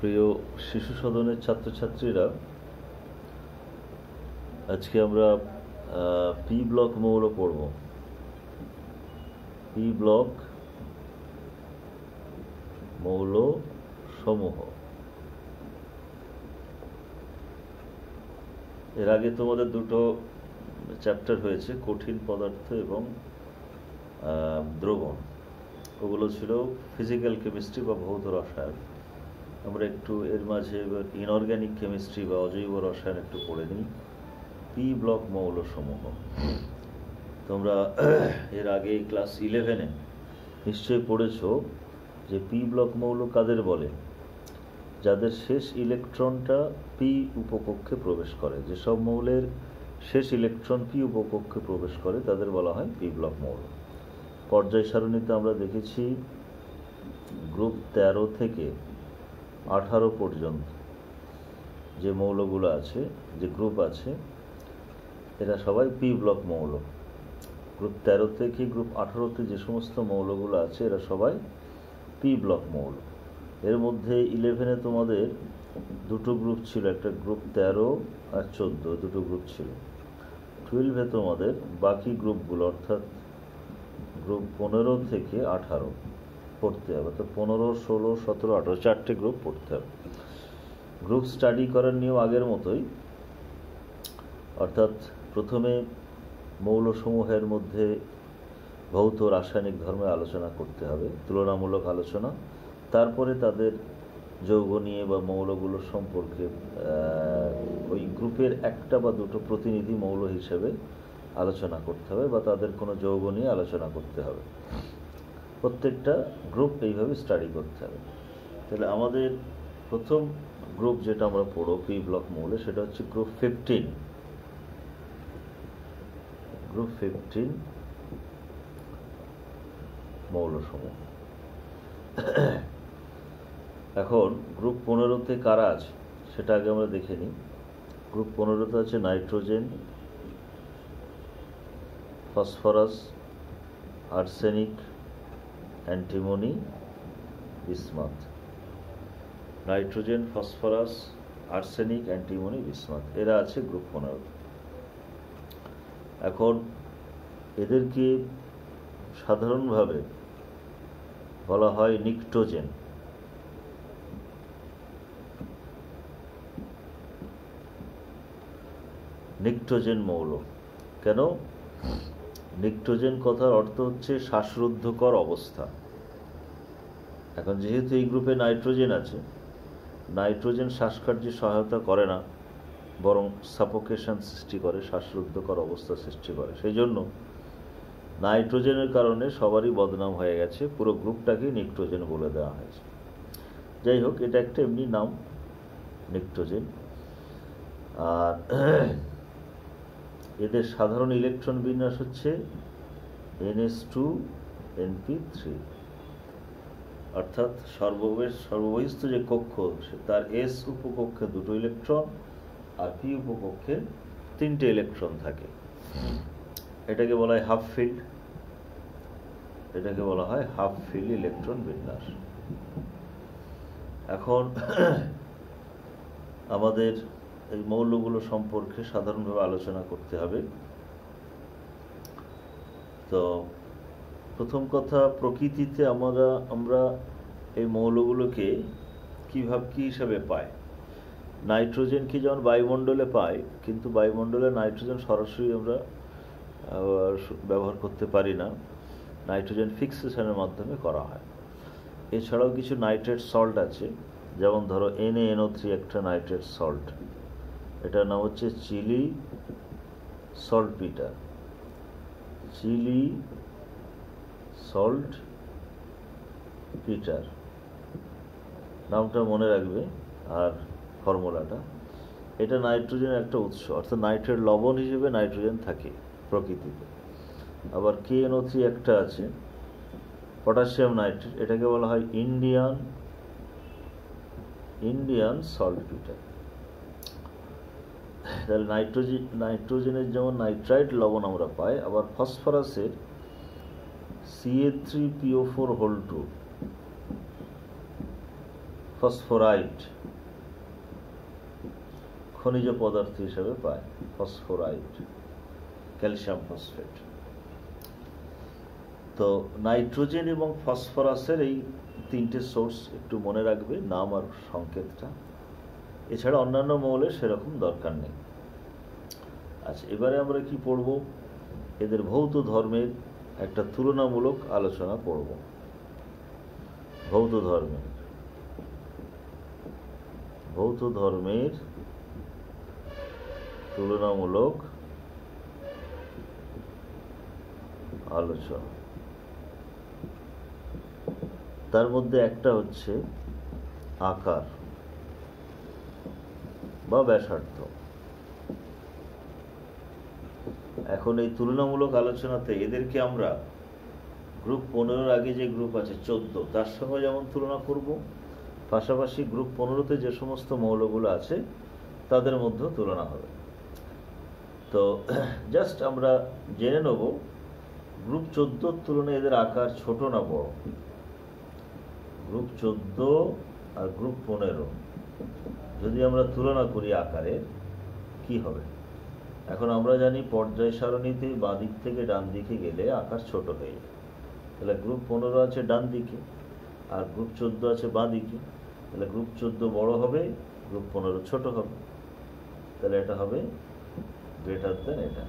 প্রিয় শিশু সদনের ছাত্রছাত্রীরা, আজকে আমরা পি ব্লক মৌল পড়ব। পি ব্লক মৌল সমূহ। এর আগে তোমাদের দুটো চ্যাপ্টার হয়েছে, কঠিন পদার্থ এবং দ্রবণ। ওগুলো ছিল ফিজিক্যাল কেমিস্ট্রি বা ভৌত রসায়ন। আমরা একটু এর মাঝে এবার ইনঅর্গ্যানিক কেমিস্ট্রি বা অজৈব রসায়ন একটু পড়ে নিই। পি ব্লক মৌল সমূহ। তোমরা এর আগে ক্লাস 11-এ নিশ্চয়ই পড়েছো যে পি ব্লক মৌল কাদের বলে? যাদের শেষ ইলেকট্রনটা পি উপকক্ষে প্রবেশ করে। যেসব মৌলের শেষ ইলেকট্রন পি উপকক্ষে প্রবেশ করে তাদের বলা হয় পি ব্লক মৌল। পর্যায় সারণীতে আমরা দেখেছি গ্রুপ 13 থেকে 18 পর্যন্ত যে মৌলগুলো আছে, যে গ্রুপ আছে, এরা সবাই পি ব্লক মৌল। গ্রুপ 13 থেকে গ্রুপ 18-তে যে সমস্ত মৌলগুলো আছে এরা সবাই পি ব্লক মৌল। এর মধ্যে 11-এ তোমাদের দুটো গ্রুপ ছিল, একটা গ্রুপ 13 আর 14, দুটো গ্রুপ ছিল। 12-এ তোমাদের বাকি গ্রুপগুলো অর্থাৎ গ্রুপ 15 থেকে 18 পড়তে হবে। তো 15, 16, 17, 18 চারটে গ্রুপ পড়তে হবে। গ্রুপ স্টাডি করার নিয়ম আগের মতোই, অর্থাৎ প্রথমে মৌলসমূহের মধ্যে ভৌত রাসায়নিক ধর্মে আলোচনা করতে হবে, তুলনামূলক আলোচনা। তারপরে তাদের যৌগ নিয়ে বা মৌলগুলো সম্পর্কে ওই গ্রুপের একটা বা দুটো প্রতিনিধি মৌল হিসেবে আলোচনা করতে হবে বা তাদের কোনো যৌগ নিয়ে আলোচনা করতে হবে। প্রত্যেকটা গ্রুপ এইভাবে স্টাডি করতে হবে। তাহলে আমাদের প্রথম গ্রুপ যেটা আমরা পড়ব পি ব্লক মৌলে, সেটা হচ্ছে গ্রুপ 15। গ্রুপ 15 মৌলসমূহ। এখন গ্রুপ 15-তে কারা আছে সেটা আগে আমরা দেখে নিই। গ্রুপ 15-তে আছে nitrogen, phosphorus, arsenic, antimony, bismuth. Nitrogen, phosphorus, arsenic, antimony, bismuth, এরা আছে গ্রুপ 15। এখন এদেরকে সাধারণভাবে বলা হয় নিকটোজেন। নিকটোজেন মৌল। কেন? নিকটোজেন কথার অর্থ হচ্ছে শ্বাসরুদ্ধকর অবস্থা। এখন যেহেতু এই গ্রুপে নাইট্রোজেন আছে, নাইট্রোজেন শ্বাসকার্যে সহায়তা করে না, বরং সাফোকেশন সৃষ্টি করে, শ্বাসরুদ্ধকর অবস্থা সৃষ্টি করে। সেই জন্য নাইট্রোজেনের কারণে সবারই বদনাম হয়ে গেছে, পুরো গ্রুপটাকে নিকটোজেন বলে দেওয়া হয়েছে। যাই হোক, এটা একটা এমনি নাম, নিকটোজেন। আর এদের সাধারণ ইলেকট্রন বিন্যাস হচ্ছে NH2NP3, অর্থাৎ সর্ববহিস্থ যে কক্ষ তার S উপকক্ষে দুটো ইলেকট্রন আর P উপকক্ষে তিনটে ইলেকট্রন থাকে। এটাকে বলা হয় হাফ ফিল্ড। এটাকে বলা হয় হাফ ফিল্ড ইলেকট্রন বিন্যাস। এখন আমাদের এই মৌলগুলো সম্পর্কে সাধারণভাবে আলোচনা করতে হবে। তো প্রথম কথা, প্রকৃতিতে আমরা এই মৌলগুলোকে কি হিসাবে পাই? নাইট্রোজেনকে যেমন বায়ুমণ্ডলে পাই, কিন্তু বায়ুমণ্ডলে নাইট্রোজেন সরাসরি আমরা ব্যবহার করতে পারি না, নাইট্রোজেন ফিক্সেশনের মাধ্যমে করা হয়। এছাড়াও কিছু নাইট্রেট সল্ট আছে, যেমন ধরো NaNO3 একটা নাইট্রেট সল্ট, এটার নাম হচ্ছে Chile saltpetre. Chile saltpetre নামটা মনে রাখবে, আর ফর্মুলাটা। এটা নাইট্রোজেনের একটা উৎস, অর্থাৎ নাইট্রেট লবণ হিসেবে নাইট্রোজেন থাকে প্রকৃতিতে। আবার KNO3 একটা আছে, পটাশিয়াম নাইট্রেট, এটাকে বলা হয় ইন্ডিয়ান সল্টপিটার। তাহলে নাইট্রোজেনের যেমন নাইট্রাইট লবণ আমরা পাই, আবার ফসফরাসের Ca3PO4 2 ফসফোরাইড খনিজ পদার্থ হিসেবে পায়, ফসফোরাইড, ক্যালসিয়াম ফসফেট। তো নাইট্রোজেন এবং ফসফরাসের এই তিনটে সোর্স একটু মনে রাখবে, নাম আর সংকেতটা। এছাড়া অন্যান্য মৌলের সেরকম দরকার নেই। আচ্ছা, এবারে আমরা কি পড়ব? এদের ভৌত ধর্মের একটা তুলনামূলক আলোচনা পড়ব। ভৌত ধর্মের তুলনামূলক আলোচনা। তার মধ্যে একটা হচ্ছে আকার বা ব্যাসার্ধ। এখন এই তুলনামূলক আলোচনাতে এদেরকে আমরা গ্রুপ 15 আগে যে গ্রুপ আছে 14 তার সঙ্গে যেমন তুলনা করব, পাশাপাশি গ্রুপ 15-তে যে সমস্ত মৌলগুলো আছে তাদের মধ্যেও তুলনা হবে। তো জাস্ট আমরা জেনে নেব গ্রুপ 14-র তুলনায় এদের আকার ছোট না বড়। গ্রুপ 14 আর গ্রুপ 15 যদি আমরা তুলনা করি আকারে কি হবে? এখন আমরা জানি পর্যায় সারণীতে বাঁ দিক থেকে ডান দিকে গেলে আকার ছোট হয়ে যায়। তাহলে গ্রুপ 15 আছে ডান দিকে আর গ্রুপ 14 আছে বাঁ দিকে, তাহলে গ্রুপ 14 বড় হবে, গ্রুপ 15 ছোট হবে। তাহলে এটা হবে গ্রেটার দেন এটা।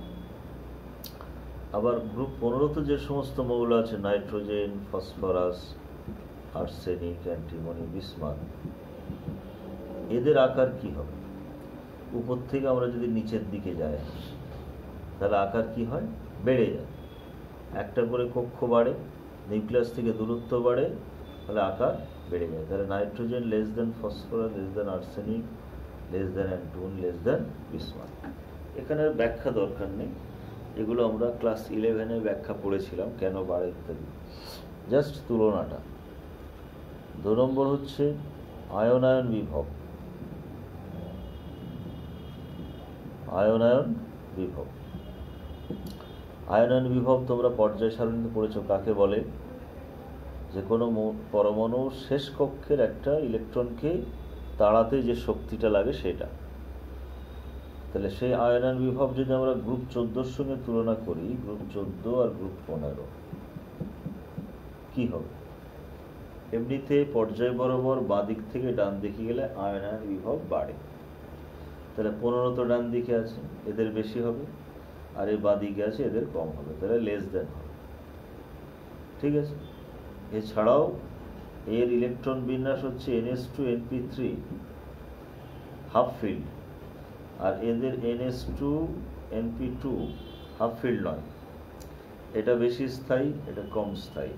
আবার গ্রুপ 15-তে যে সমস্ত মৌল আছে nitrogen, phosphorus, arsenic, antimony, bismuth, এদের আকার কি হবে? উপর থেকে আমরা যদি নিচের দিকে যাই তাহলে আকার কি হয়? বেড়ে যায়। একটা করে কক্ষ বাড়ে, নিউক্লিয়াস থেকে দূরত্ব বাড়ে, তাহলে আকার বেড়ে যায়। তাহলে nitrogen less than phosphorus, less than arsenic, less than antimony, less than bismuth. এখানে ব্যাখ্যা দরকার নেই, এগুলো আমরা ক্লাস 11-এ ব্যাখ্যা পড়েছিলাম কেন বাড়ে ইত্যাদি। জাস্ট তুলনাটা। 2 নম্বর হচ্ছে আয়নায়ন বিভব। আয়নায়ন বিভব তোমরা পর্যায় সারণীতে পড়েছো। কাকে বলে? যে কোনো পরমাণুর শেষ কক্ষের একটা ইলেকট্রনকে তাড়াতে যে শক্তিটা লাগে সেটা। তাহলে সেই আয়নায়ন বিভব যদি আমরা গ্রুপ 14-র সঙ্গে তুলনা করি, গ্রুপ 14 আর গ্রুপ 15 কি হবে? এমনিতে পর্যায় বরাবর বাঁ দিক থেকে ডান দিকে গেলে আয়নায়ন বিভব বাড়ে। তাহলে 15 তো ডান দিকে আছে, এদের বেশি হবে, আর এই বাঁ দিকে আছে, এদের কম হবে। তাহলে লেস দেন হবে। ঠিক আছে। এছাড়াও এর ইলেকট্রন বিন্যাস হচ্ছে NS2 NP3 হাফ ফিল্ড, আর এদের NS2 NP2 হাফ ফিল্ড নয়। এটা বেশি স্থায়ী, এটা কম স্থায়ী।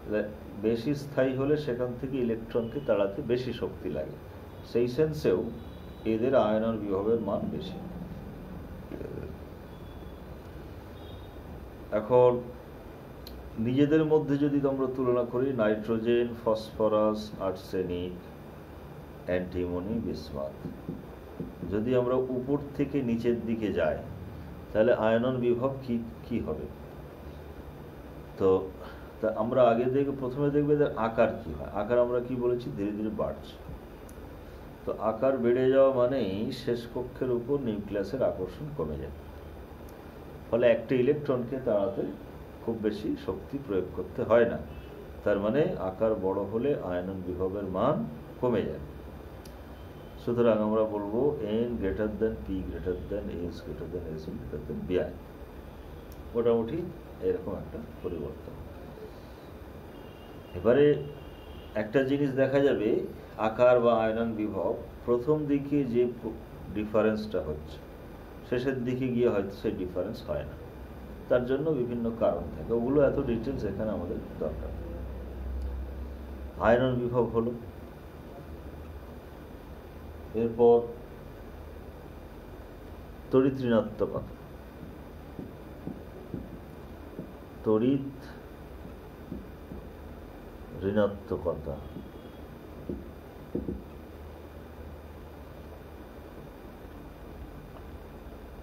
তাহলে বেশি স্থায়ী হলে সেখান থেকে ইলেকট্রনকে তাড়াতে বেশি শক্তি লাগে, সেই সেন্সেও এদের আয়নন বিভবের মান বেশি। এখন নিজেদের মধ্যে যদি আমরা তুলনা করি, nitrogen, phosphorus, arsenic, antimony, bismuth, যদি আমরা উপর থেকে নিচের দিকে যাই তাহলে আয়নন বিভব কি হবে? তো আমরা আগে প্রথমে দেখবে যে আকার কি হয়। আকার আমরা কি বলেছি? ধীরে ধীরে বাড়ছে। তো আকার বেড়ে যাওয়া মানেই শেষ কক্ষের উপর নিউক্লিয়াসের আকর্ষণ কমে যায়, ফলে একটা ইলেকট্রনকে তাড়াতে খুব বেশি শক্তি প্রয়োগ করতে হয় না। তার মানে আকার বড় হলে আয়নন বিভবের মান কমে যায়। সুতরাং আমরা বলবো N greater than P greater than S greater than S greater than Bi। মোটামুটি এরকম একটা পরিবর্তন। এবারে একটা জিনিস দেখা যাবে, আকার বা আয়নন বিভব প্রথম দিকে যে ডিফারেন্সটা হচ্ছে শেষের দিকে গিয়ে হয়তো সেই ডিফারেন্স হয় না। তার জন্য বিভিন্ন কারণ থাকে, ওগুলো এত ডিটেলস এখানে আমাদের দরকার। আয়নন বিভব হলো। এরপর তড়িৎ ঋণাত্মকতা। তড়িৎ ঋণাত্মকতা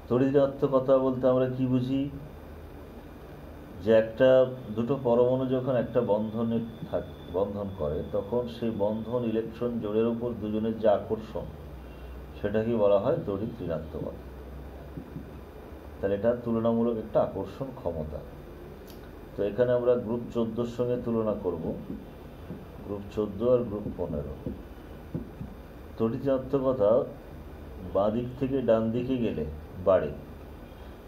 তড়িৎ ঋণাত্মকতা বলতে আমরা কি বুঝি? যে দুটো পরমাণু যখন একটা বন্ধনে বন্ধন করে, তখন সেই বন্ধন ইলেকট্রন জোড়ের উপর দুজনের যে আকর্ষণ, সেটাকে বলা হয় তড়িৎ ঋণাত্মকতা। তাহলে এটা তুলনামূলক একটা আকর্ষণ ক্ষমতা। তো এখানে আমরা গ্রুপ 14 সঙ্গে তুলনা করব, গ্রুপ 14 আর গ্রুপ 15। তড়িৎ ঋণাত্মকতা বাঁ দিক থেকে ডান দিকে গেলে বাড়ে,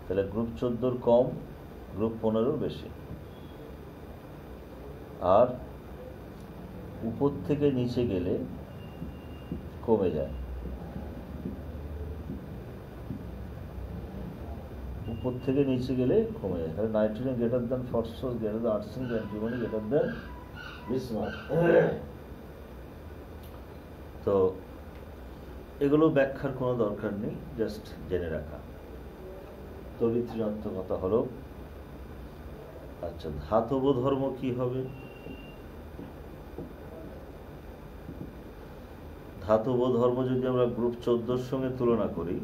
তাহলে গ্রুপ 14 কম, গ্রুপ 15 বেশি। আর উপর থেকে নিচে গেলে কমে যায়, উপর থেকে নিচে গেলে কমে যায়। তাহলে nitrogen greater than phosphorus greater than arsenic, antimony greater than bismuth. তো এগুলো ব্যাখ্যার কোনো দরকার নেই, জাস্ট জেনে রাখা। তড়িৎ ঋণাত্মকতা হলো। আচ্ছা, ধাতব ধর্ম কি হবে? ধাতব ধর্ম যদি আমরা গ্রুপ 14 সঙ্গে তুলনা করি,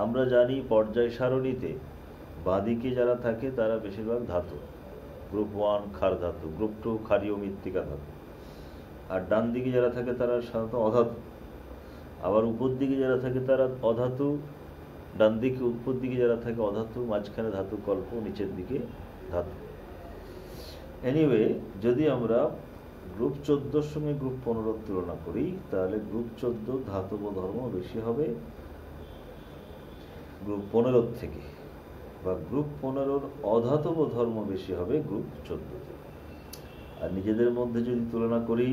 আমরা জানি পর্যায় সারণীতে বাঁদিকে যারা থাকে তারা বেশিরভাগ ধাতু, গ্রুপ 1 ক্ষার ধাতু, গ্রুপ 2 ক্ষারীয় মৃত্তিকা ধাতু, আর ডান দিকে যারা থাকে তারা সাধারণত অধাতু। আবার উপর দিকে যারা থাকে তারা অধাতু, ডান দিকে উপর দিকে যারা থাকে অধাতু, মাঝখানে ধাতু কল্প, নিচের দিকে ধাতু। এনিওয়ে, যদি আমরা গ্রুপ 14 সঙ্গে গ্রুপ 15 তুলনা করি, তাহলে গ্রুপ 14 ধাতব ধর্ম বেশি হবে গ্রুপ 15 থেকে, বা গ্রুপ 15 অধাতব ধর্ম বেশি হবে গ্রুপ 14 থেকে। আর নিজেদের মধ্যে যদি তুলনা করি,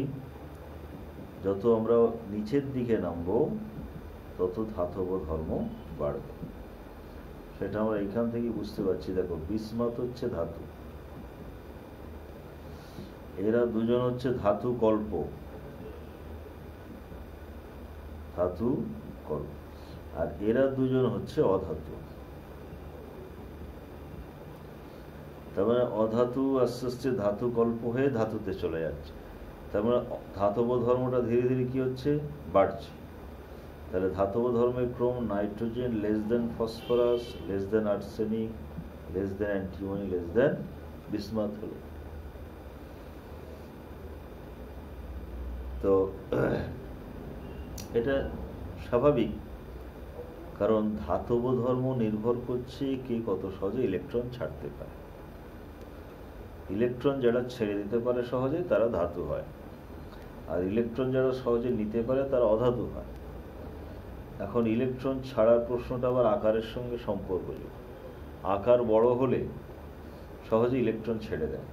যত আমরা নিচের দিকে নামবো তত ধাতব ধর্ম বাড়বে। সেটা আমরা এখান থেকে বুঝতে পারছি। দেখো, বিসমাথ হচ্ছে ধাতু, এরা দুজন হচ্ছে ধাতু কল্প, ধাতু কল্প, আর এরা দুজন হচ্ছে অধাতু। তার মানে অধাতু আস্তে আস্তে ধাতু কল্প হয়ে ধাতুতে চলে যাচ্ছে। তার মানে ধাতব ধর্মটা ধীরে ধীরে কি হচ্ছে? বাড়ছে। তাহলে ধাতব ধর্মের ক্রম nitrogen less than phosphorus, less than arsenic, less than antimony, less than bismuth হলো। তো এটা স্বাভাবিক, কারণ ধাতব ধর্ম নির্ভর করছে কে কত সহজে ইলেকট্রন ছাড়তে পারে। ইলেকট্রন যারা ছেড়ে দিতে পারে সহজে তারা ধাতু হয়, আর ইলেকট্রন যারা সহজে নিতে পারে তারা অধাতু হয়। এখন ইলেকট্রন ছাড়ার প্রশ্নটা আবার আকারের সঙ্গে সম্পর্কযুক্ত। আকার বড় হলে সহজে ইলেকট্রন ছেড়ে দেয়।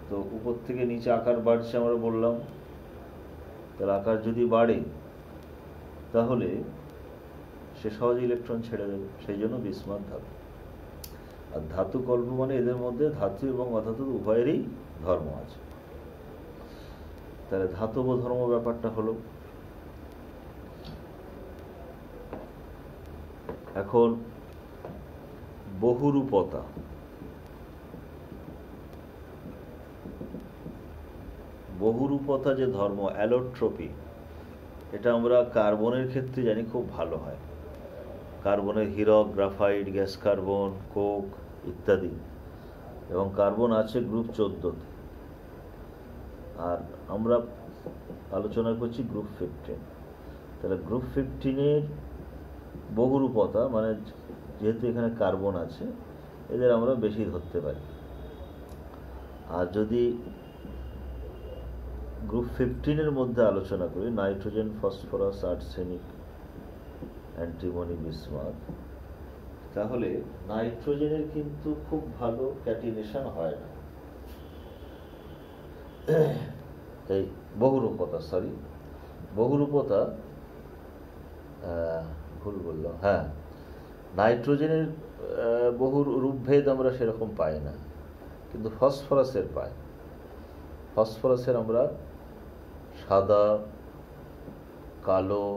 তো উপর থেকে নিচে আকার বাড়ছে আমরা বললাম, তাহলে আকার যদি বাড়ে তাহলে সে সহজে ইলেকট্রন ছেড়ে দেবে, সেই জন্য বিসমাথ ধাতু। আর ধাতু কল্প মানে এদের মধ্যে ধাতু এবং অধাতু উভয়েরই ধর্ম আছে। তাহলে ধাতব ধর্ম ব্যাপারটা হলো। এখন বহুরূপতা, বহুরূপতা যে ধর্ম, অ্যালোট্রপি, এটা আমরা কার্বনের ক্ষেত্রে জানি খুব ভালো হয়। কার্বনের হীরক, গ্রাফাইট, গ্যাস কার্বন, কোক ইত্যাদি, এবং কার্বন আছে গ্রুপ 14তে। আর আমরা আলোচনা করছি গ্রুপ 15। তাহলে গ্রুপ 15-এর বহুরূপতা মানে যেহেতু এখানে কার্বন আছে, এদের আমরা বেশি ধরতে পারি। আর যদি গ্রুপ 15-এর মধ্যে আলোচনা করি, nitrogen, phosphorus, arsenic, antimony, bismuth, তাহলে নাইট্রোজেনের কিন্তু খুব ভালো ক্যাটিনেশন হয় না। এই বহুরূপতা ভুল বললাম, হ্যাঁ, নাইট্রোজেনের বহু রূপভেদ আমরা সেরকম পাই না, কিন্তু ফসফরাসের পাই। ফসফরাসের আমরা সাদা, কালো,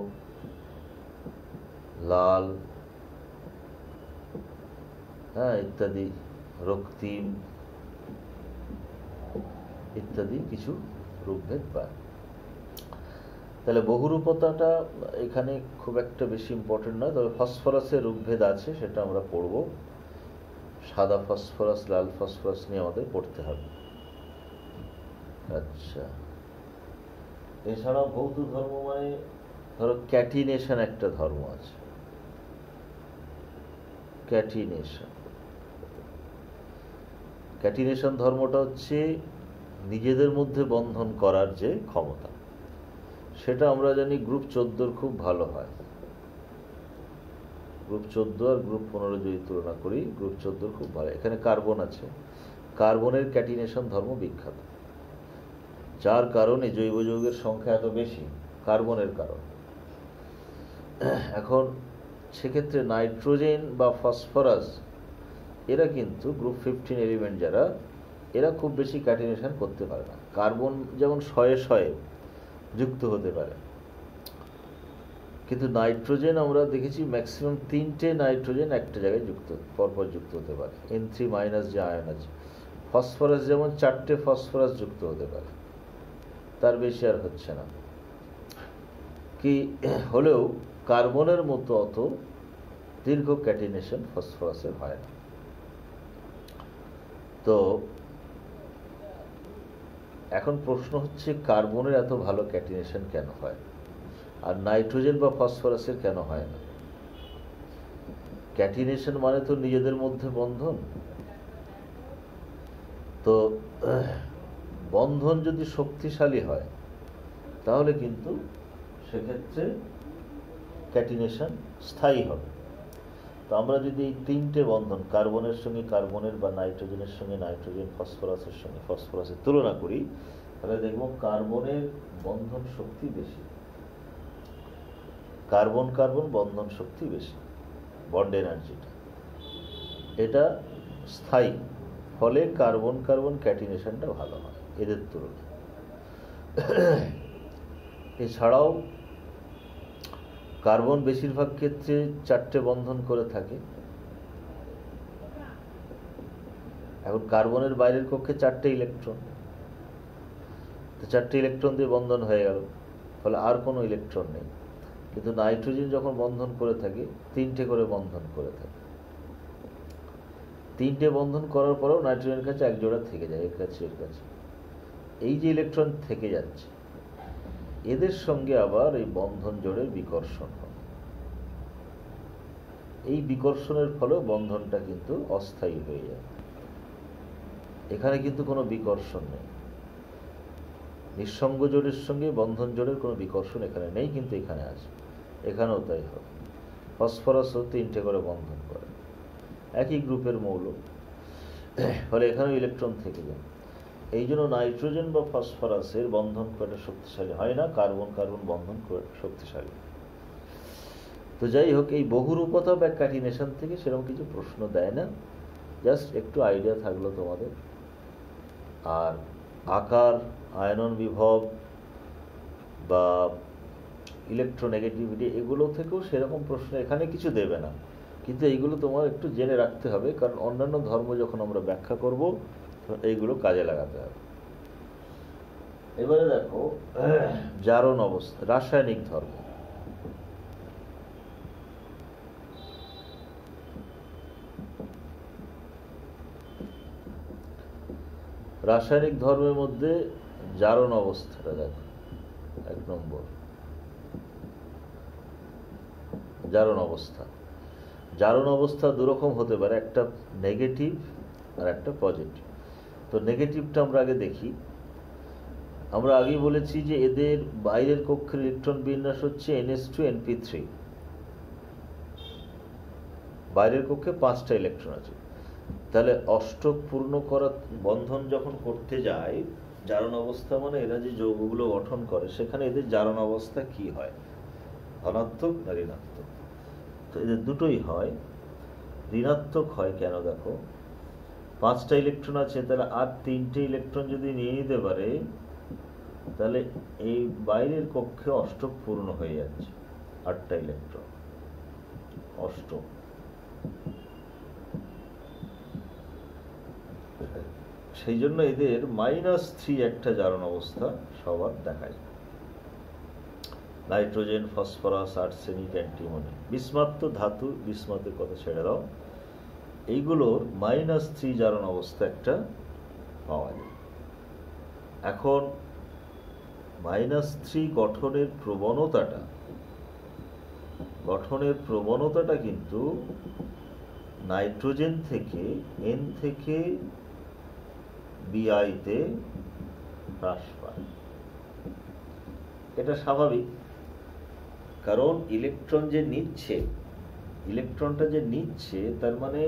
লাল, হ্যাঁ ইত্যাদি, রক্তিম ইত্যাদি কিছু রূপভেদ পায়। তাহলে বহুরূপতাটা এখানে খুব একটা বেশি ইম্পর্টেন্ট নয়, তবে ফসফরাসের রূপভেদ আছে, সেটা আমরা পড়ব। সাদা ফসফরাস, লাল ফসফরাস নিয়ে আমাদের পড়তে হবে। আচ্ছা, এছাড়াও ভৌত ধর্ম মানে ধরো ক্যাটিনেশন একটা ধর্ম আছে। ক্যাটিনেশন ধর্মটা হচ্ছে নিজেদের মধ্যে বন্ধন করার যে ক্ষমতা, সেটা আমরা জানি গ্রুপ 14 খুব ভালো হয়। গ্রুপ 14 আর গ্রুপ 15 যদি তুলনা করি, গ্রুপ 14 খুব ভালো। এখানে কার্বন আছে, কার্বনের ক্যাটিনেশন ধর্ম বিখ্যাত, যার কারণে জৈব যৌগের সংখ্যা এত বেশি কার্বনের কারণ। এখন সেক্ষেত্রে নাইট্রোজেন বা ফসফরাস এরা কিন্তু গ্রুপ 15 এলিমেন্ট যারা, এরা খুব বেশি ক্যাটিনেশন করতে পারে না। কার্বন যেমন 100 যুক্ত হতে পারে, কিন্তু নাইট্রোজেন আমরা দেখেছি ম্যাক্সিমাম 3টে নাইট্রোজেন একটা জায়গায় পরপর যুক্ত হতে পারে, N3- যে আয়ন আছে। ফসফরাস যেমন 4টে ফসফরাস যুক্ত হতে পারে, তার বেশি আর হচ্ছে না। কি হলেও কার্বনের মতো অত দীর্ঘ ক্যাটিনেশন ফসফরাসের হয় না। তো এখন প্রশ্ন হচ্ছে কার্বনের এত ভালো ক্যাটিনেশন কেন হয় আর নাইট্রোজেন বা ফসফরাসের কেন হয় না? ক্যাটিনেশন মানে তো নিজেদের মধ্যে বন্ধন। তো বন্ধন যদি শক্তিশালী হয় তাহলে কিন্তু সেক্ষেত্রে ক্যাটিনেশন স্থায়ী হবে। তো আমরা যদি এই 3টে বন্ধন কার্বনের সঙ্গে কার্বনের বা নাইট্রোজেনের সঙ্গে নাইট্রোজেন, ফসফরাসের সঙ্গে ফসফরাসের তুলনা করি, তাহলে দেখব কার্বনের বন্ধন শক্তি বেশি। কার্বন কার্বন বন্ধন শক্তি বেশি, বন্ড এনার্জিটা এটা স্থায়ী, ফলে কার্বন কার্বন ক্যাটিনেশনটা ভালো হয় এদের তুলনায়। এছাড়াও কার্বন বেশিরভাগ ক্ষেত্রে 4টে বন্ধন করে থাকে। এখন কার্বনের বাইরের কক্ষে 4টে ইলেকট্রন, তো 4টে ইলেকট্রন দিয়ে বন্ধন হয়ে গেল, ফলে আর কোনো ইলেকট্রন নেই। কিন্তু নাইট্রোজেন যখন বন্ধন করে থাকে 3টে করে বন্ধন করে থাকে। 3টে বন্ধন করার পরেও নাইট্রোজেনের কাছে এক জোড়া থেকে যায়, এর কাছে এর কাছে। এই যে ইলেকট্রন থেকে যাচ্ছে, এদের সঙ্গে আবার এই বন্ধন জোড়ের বিকর্ষণ হয়। এই বিকর্ষণের ফলে বন্ধনটা কিন্তু অস্থায়ী হয়ে যায়। এখানে কিন্তু কোনো বিকর্ষণ নেই, নিঃসঙ্গ জোড়ের সঙ্গে বন্ধন জোড়ের কোনো বিকর্ষণ এখানে নেই, কিন্তু এখানে আছে। এখানেও তাই হবে। ফসফরাসও 3টে করে বন্ধন করে, একই গ্রুপের মৌল, ফলে এখানেও ইলেকট্রন থেকে যায়। এই জন্য নাইট্রোজেন বা ফসফরাসের বন্ধন করে শক্তিশালী হয় না, কার্বন কার্বন বন্ধন করে শক্তিশালী। তো যাই হোক, এই বহুরূপতা বা ক্যাটিনেশন থেকে সেরকম কিছু প্রশ্ন দেয় না, জাস্ট একটু আইডিয়া থাকলো তোমাদের। আর আকার, আয়নন বিভব বা ইলেকট্রোনেগেটিভিটি এগুলো থেকেও সেরকম প্রশ্ন এখানে কিছু দেবে না, কিন্তু এইগুলো তোমার একটু জেনে রাখতে হবে, কারণ অন্যান্য ধর্ম যখন আমরা ব্যাখ্যা করব এইগুলো কাজে লাগাতে হবে। এবারে দেখো জারণ অবস্থা, রাসায়নিক ধর্ম। রাসায়নিক ধর্মের মধ্যে জারণ অবস্থাটা দেখো, 1 নম্বর জারণ অবস্থা। জারণ অবস্থা দুরকম হতে পারে, একটা নেগেটিভ আর একটা পজিটিভ। তো নেগেটিভটা আমরা আগে দেখি। আমরা আগেই বলেছি যে এদের বাইরের কক্ষের ইলেকট্রন বিন্যাস হচ্ছে NH2 NP3, বাইরের কক্ষে 5টা ইলেকট্রন আছে। তাহলে অষ্টক পূর্ণ করা বন্ধন যখন করতে যায় জারণ অবস্থা, মানে এরা যে যৌগগুলো গঠন করে সেখানে এদের জারণ অবস্থা কি হয়, ধনাত্মক না ঋণাত্মক? তো এদের দুটোই হয়। ঋণাত্মক হয় কেন? দেখো 5টা ইলেকট্রন আছে, তাহলে আর 3টে ইলেকট্রন যদি নিয়ে নিতে পারে, তাহলে এই বাইরের কক্ষে অষ্টক পূর্ণ হয়ে যাচ্ছে, 8টা ইলেকট্রন অষ্টক। সেই জন্য এদের -3 একটা জারণ অবস্থা সবার দেখায়। নাইট্রোজেন, ফসফরাস, আর্সেনিক, অ্যান্টিমনি, বিস্মাত্ত ধাতু, বিস্মাতের কথা ছেড়ে দাও, এইগুলোর -3 জারণ অবস্থা একটা পাওয়া যায়। এখন -3 গঠনের প্রবণতাটা কিন্তু নাইট্রোজেন থেকে N থেকে Bi তে হ্রাস পায়। এটা স্বাভাবিক, কারণ ইলেকট্রনটা যে নিচ্ছে তার মানে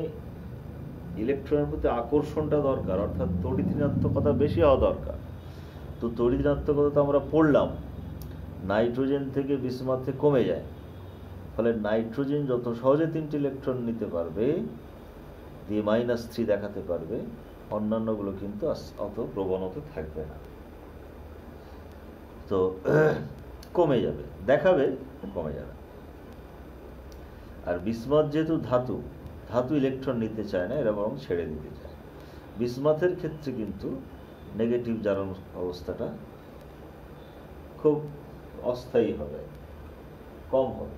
ইলেকট্রনের প্রতি আকর্ষণটা দরকার, অর্থাৎ তড়িৎ ঋণাত্মকতা বেশি হওয়া দরকার। তো তড়িৎ ঋণাত্মকতা তো আমরা পড়লাম নাইট্রোজেন থেকে বিসমাথে কমে যায়, ফলে নাইট্রোজেন যত সহজে 3টি ইলেকট্রন নিতে পারবে, দিয়ে -3 দেখাতে পারবে, অন্যান্যগুলো কিন্তু অত প্রবণতা থাকবে না, তো কমে যাবে, দেখাবে কমে যাবে। আর বিসমাথ যেহেতু ধাতু ইলেকট্রন নিতে চায় না, এরা বরং ছেড়ে দিতে চায়। বিসমাথের ক্ষেত্রে কিন্তু নেগেটিভ জারণ অবস্থাটা খুব অস্থায়ী হবে, কম হবে।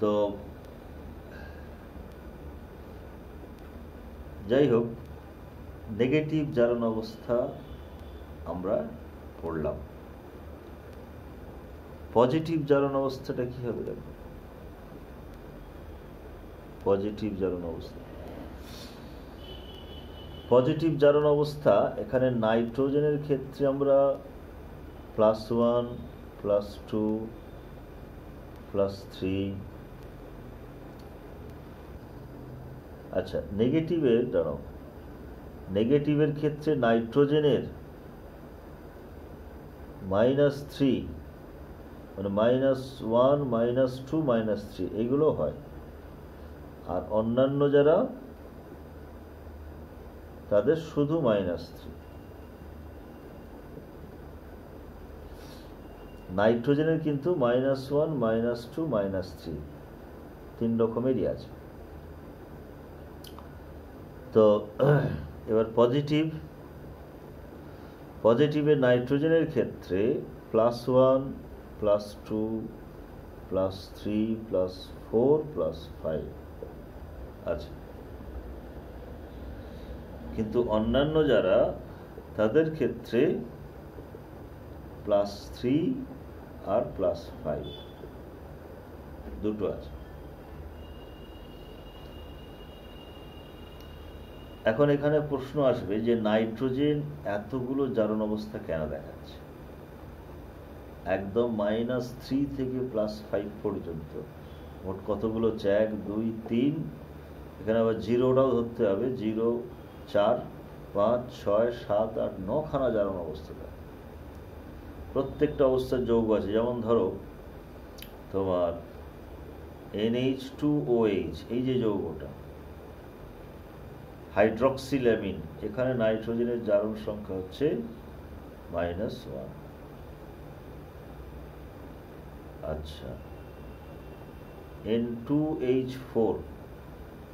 তো যাই হোক, নেগেটিভ জারণ অবস্থা আমরা পড়লাম। পজিটিভ জারণ অবস্থাটা কি হবে দেখো। পজিটিভ জারণ অবস্থা এখানে নাইট্রোজেনের ক্ষেত্রে আমরা +1 +2 +3। আচ্ছা, নেগেটিভের ক্ষেত্রে নাইট্রোজেনের -3 মানে -1 -2 -3 এগুলো হয়। আর অন্যান্য যারা তাদের শুধু -3। নাইট্রোজেনের কিন্তু -1 -2 -3 তিন রকমেরই আছে। তো এবার পজিটিভে নাইট্রোজেনের ক্ষেত্রে +1 +2 +3 +4 +5 আছে, কিন্তু অন্যান্য যারা তাদের ক্ষেত্রে +3 আর +5 দুটো আছে। এখন এখানে প্রশ্ন আসবে যে নাইট্রোজেন এতগুলো জারণ অবস্থা কেন দেখাচ্ছে, একদম -3 থেকে +5 পর্যন্ত মোট কতগুলো, 1 2 3, এখানে আবার জিরোটাও ধরতে হবে, 0 4 5 6 7 8 9 খানা জারণ অবস্থা। প্রত্যেকটা অবস্থার যৌগ আছে, যেমন ধরো তোমার NH2OH, এই যে যৌগটা হাইড্রক্সিল্যামিন, এখানে নাইট্রোজেনের জারণ সংখ্যা হচ্ছে -1। আচ্ছা, N2H4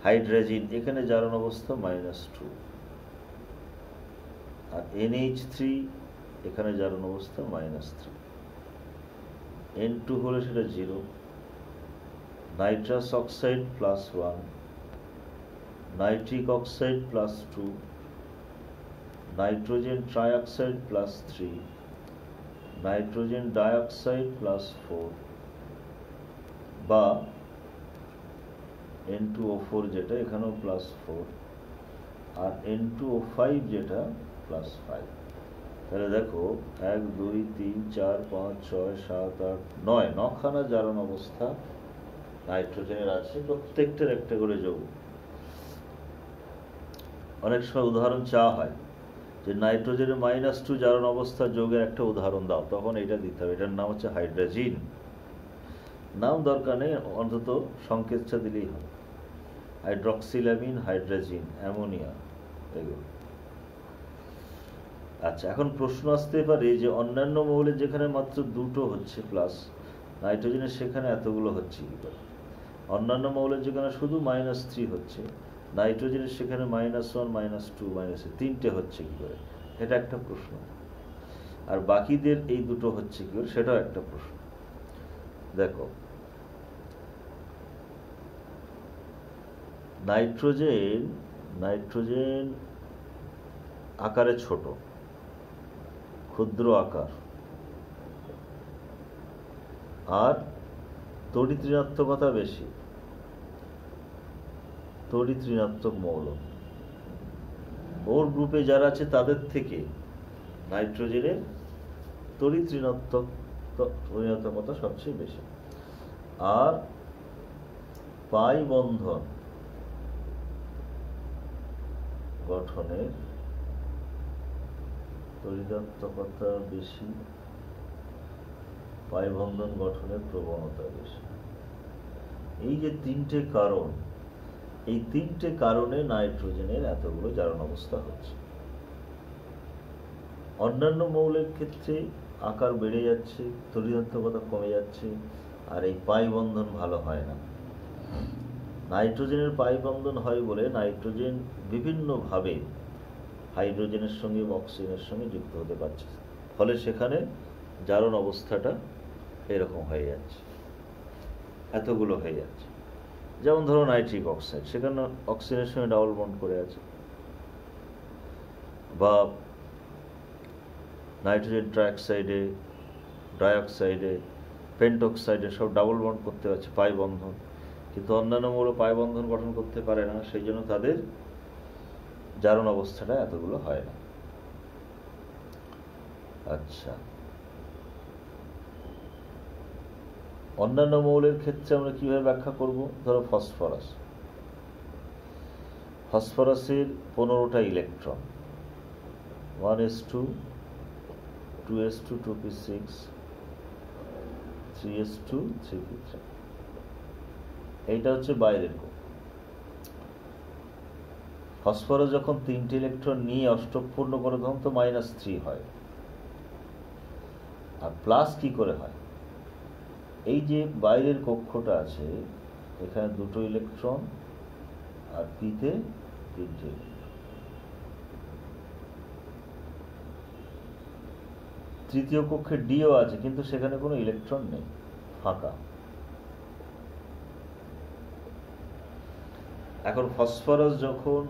হাইড্রোজেন, এখানে জারণ অবস্থা -2। আর NH3 এখানে জারণ অবস্থা -3। N2 হলে সেটা 0। Nitrous oxide +1, nitric oxide +2, nitrogen trioxide +3, nitrogen dioxide +4, বা N2O4 যেটা এখানেও +4, আর N2O5 যেটা +5। তাহলে দেখো 1 2 3 4 5 6 7 8 9 খানা জারণ অবস্থা নাইট্রোজেনের আছে, প্রত্যেকটার একটা করে যৌগ। অনেক সময় উদাহরণ চাওয়া হয় যে নাইট্রোজেনের -2 জারণ অবস্থা যৌগের একটা উদাহরণ দাও, তখন এটা দিতে হবে। এটার নাম হচ্ছে হাইড্রোজেন। নাম দরকার নেই, অন্তত সংকেতটা দিলেই হবে। হাইড্রক্সিল্যামিন, হাইড্রোজেন, অ্যামোনিয়া, এগুলো। আচ্ছা, এখন প্রশ্ন আসতে পারে যে অন্যান্য মৌলের যেখানে মাত্র দুটো হচ্ছে প্লাস, নাইট্রোজেনের সেখানে এতগুলো হচ্ছে কি করে? অন্যান্য মৌলের যেখানে শুধু -3 হচ্ছে, নাইট্রোজেনের সেখানে -1 -2 -3 তিনটে হচ্ছে কি করে? এটা একটা প্রশ্ন। আর বাকিদের এই দুটো হচ্ছে কি করে, সেটাও একটা প্রশ্ন। দেখো, নাইট্রোজেন নাইট্রোজেন আকারে ছোট, ক্ষুদ্র আকার, আর তড়িৎ ঋণাত্মকতা বেশি, তড়িৎ ঋণাত্মক মৌল। ওর গ্রুপে যারা আছে তাদের থেকে নাইট্রোজেনের তড়িৎ ঋণাত্মকতা সবচেয়ে বেশি। আর পাই বন্ধন গঠনের তড়িৎাত্মকতা বেশি, পাই বন্ধন গঠনের প্রবণতা বেশি। এই যে তিনটে কারণ, এই তিনটে কারণে নাইট্রোজেনের এতগুলো জারণ অবস্থা হচ্ছে। অন্যান্য মৌলের ক্ষেত্রে আকার বেড়ে যাচ্ছে, তড়িৎাত্মকতা কমে যাচ্ছে, আর এই পাই বন্ধন ভালো হয় না। নাইট্রোজেনের পাই বন্ধন হয় বলে নাইট্রোজেন বিভিন্নভাবে হাইড্রোজেনের সঙ্গে অক্সিজেনের সঙ্গে যুক্ত হতে পারছে, ফলে সেখানে জারণ অবস্থাটা এরকম হয়ে যাচ্ছে, এতগুলো হয়ে যাচ্ছে। যেমন ধরো নাইট্রিক অক্সাইড, সেখানে অক্সিজেনের সঙ্গে ডাবল বন্ড করে আছে, বা নাইট্রোজেন ট্রাইঅক্সাইডে, ডাইঅক্সাইডে, পেন্টঅক্সাইডে সব ডাবল বন্ড করতে পারছে, পাই বন্ধন। কিন্তু অন্যান্য মৌল পাই বন্ধন গঠন করতে পারে না, সেই জন্য তাদের জারণ অবস্থাটা এতগুলো হয় না। আচ্ছা, অন্যান্য মৌলের ক্ষেত্রে আমরা কিভাবে ব্যাখ্যা করব? ধরো phosphorus, ফসফরাসের 15টা electron, 1s2, 2s2, 2p6, 3s2, 3p3। এইটা হচ্ছে বাইরের কোণ। ফসফরাস যখন 3টে ইলেকট্রন নিয়ে অষ্টক পূর্ণ করে তখন তো -3 হয়। আর প্লাস কি করে হয়? এই যে বাইরের কক্ষটা আছে, এখানে 2টো ইলেকট্রন, আর পিতে 3টে ইলেকট্রন। তৃতীয় কক্ষে ডিও আছে, কিন্তু সেখানে কোনো ইলেকট্রন নেই, ফাঁকা। এখন ফসফরাস যখন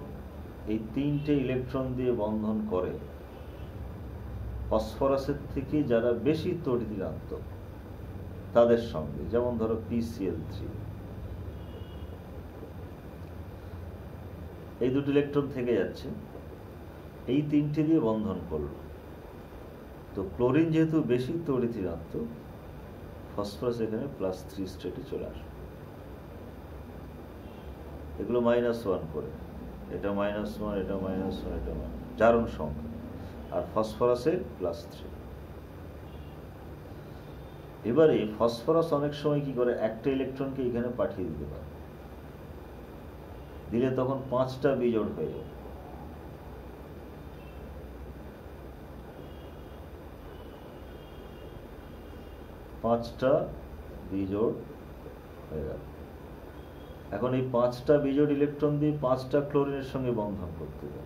এই 3টে ইলেকট্রন দিয়ে বন্ধন করে, ফসফরাসের থেকে যারা বেশি তড়িৎ ঋণাত্মক তাদের সঙ্গে, যেমন ধরো PCl3, এই 2টি ইলেকট্রন থেকে যাচ্ছে, এই 3টে দিয়ে বন্ধন করলো। তো ক্লোরিন যেহেতু বেশি তড়িৎ ঋণাত্মক, ফসফরাস এখানে +3 স্টেটে চলে আসে। এগুলো -1 করে, এটা -1, এটা -1, এটা জারণ সংখ্যা, আর ফসফরাসের +3। এবারে ফসফরাস অনেক সময় কি করে, একটা ইলেকট্রনকে এখানে পাঠিয়ে দিতে পারে, দিলে তখন 5টা বিজোড় হয়ে যাবে। পাঁচটা বিজোড় হয়ে গেল। এখন এই 5টা বিজোড় ইলেকট্রন দিয়ে 5টা ক্লোরিনের সঙ্গে বন্ধন করতে হবে।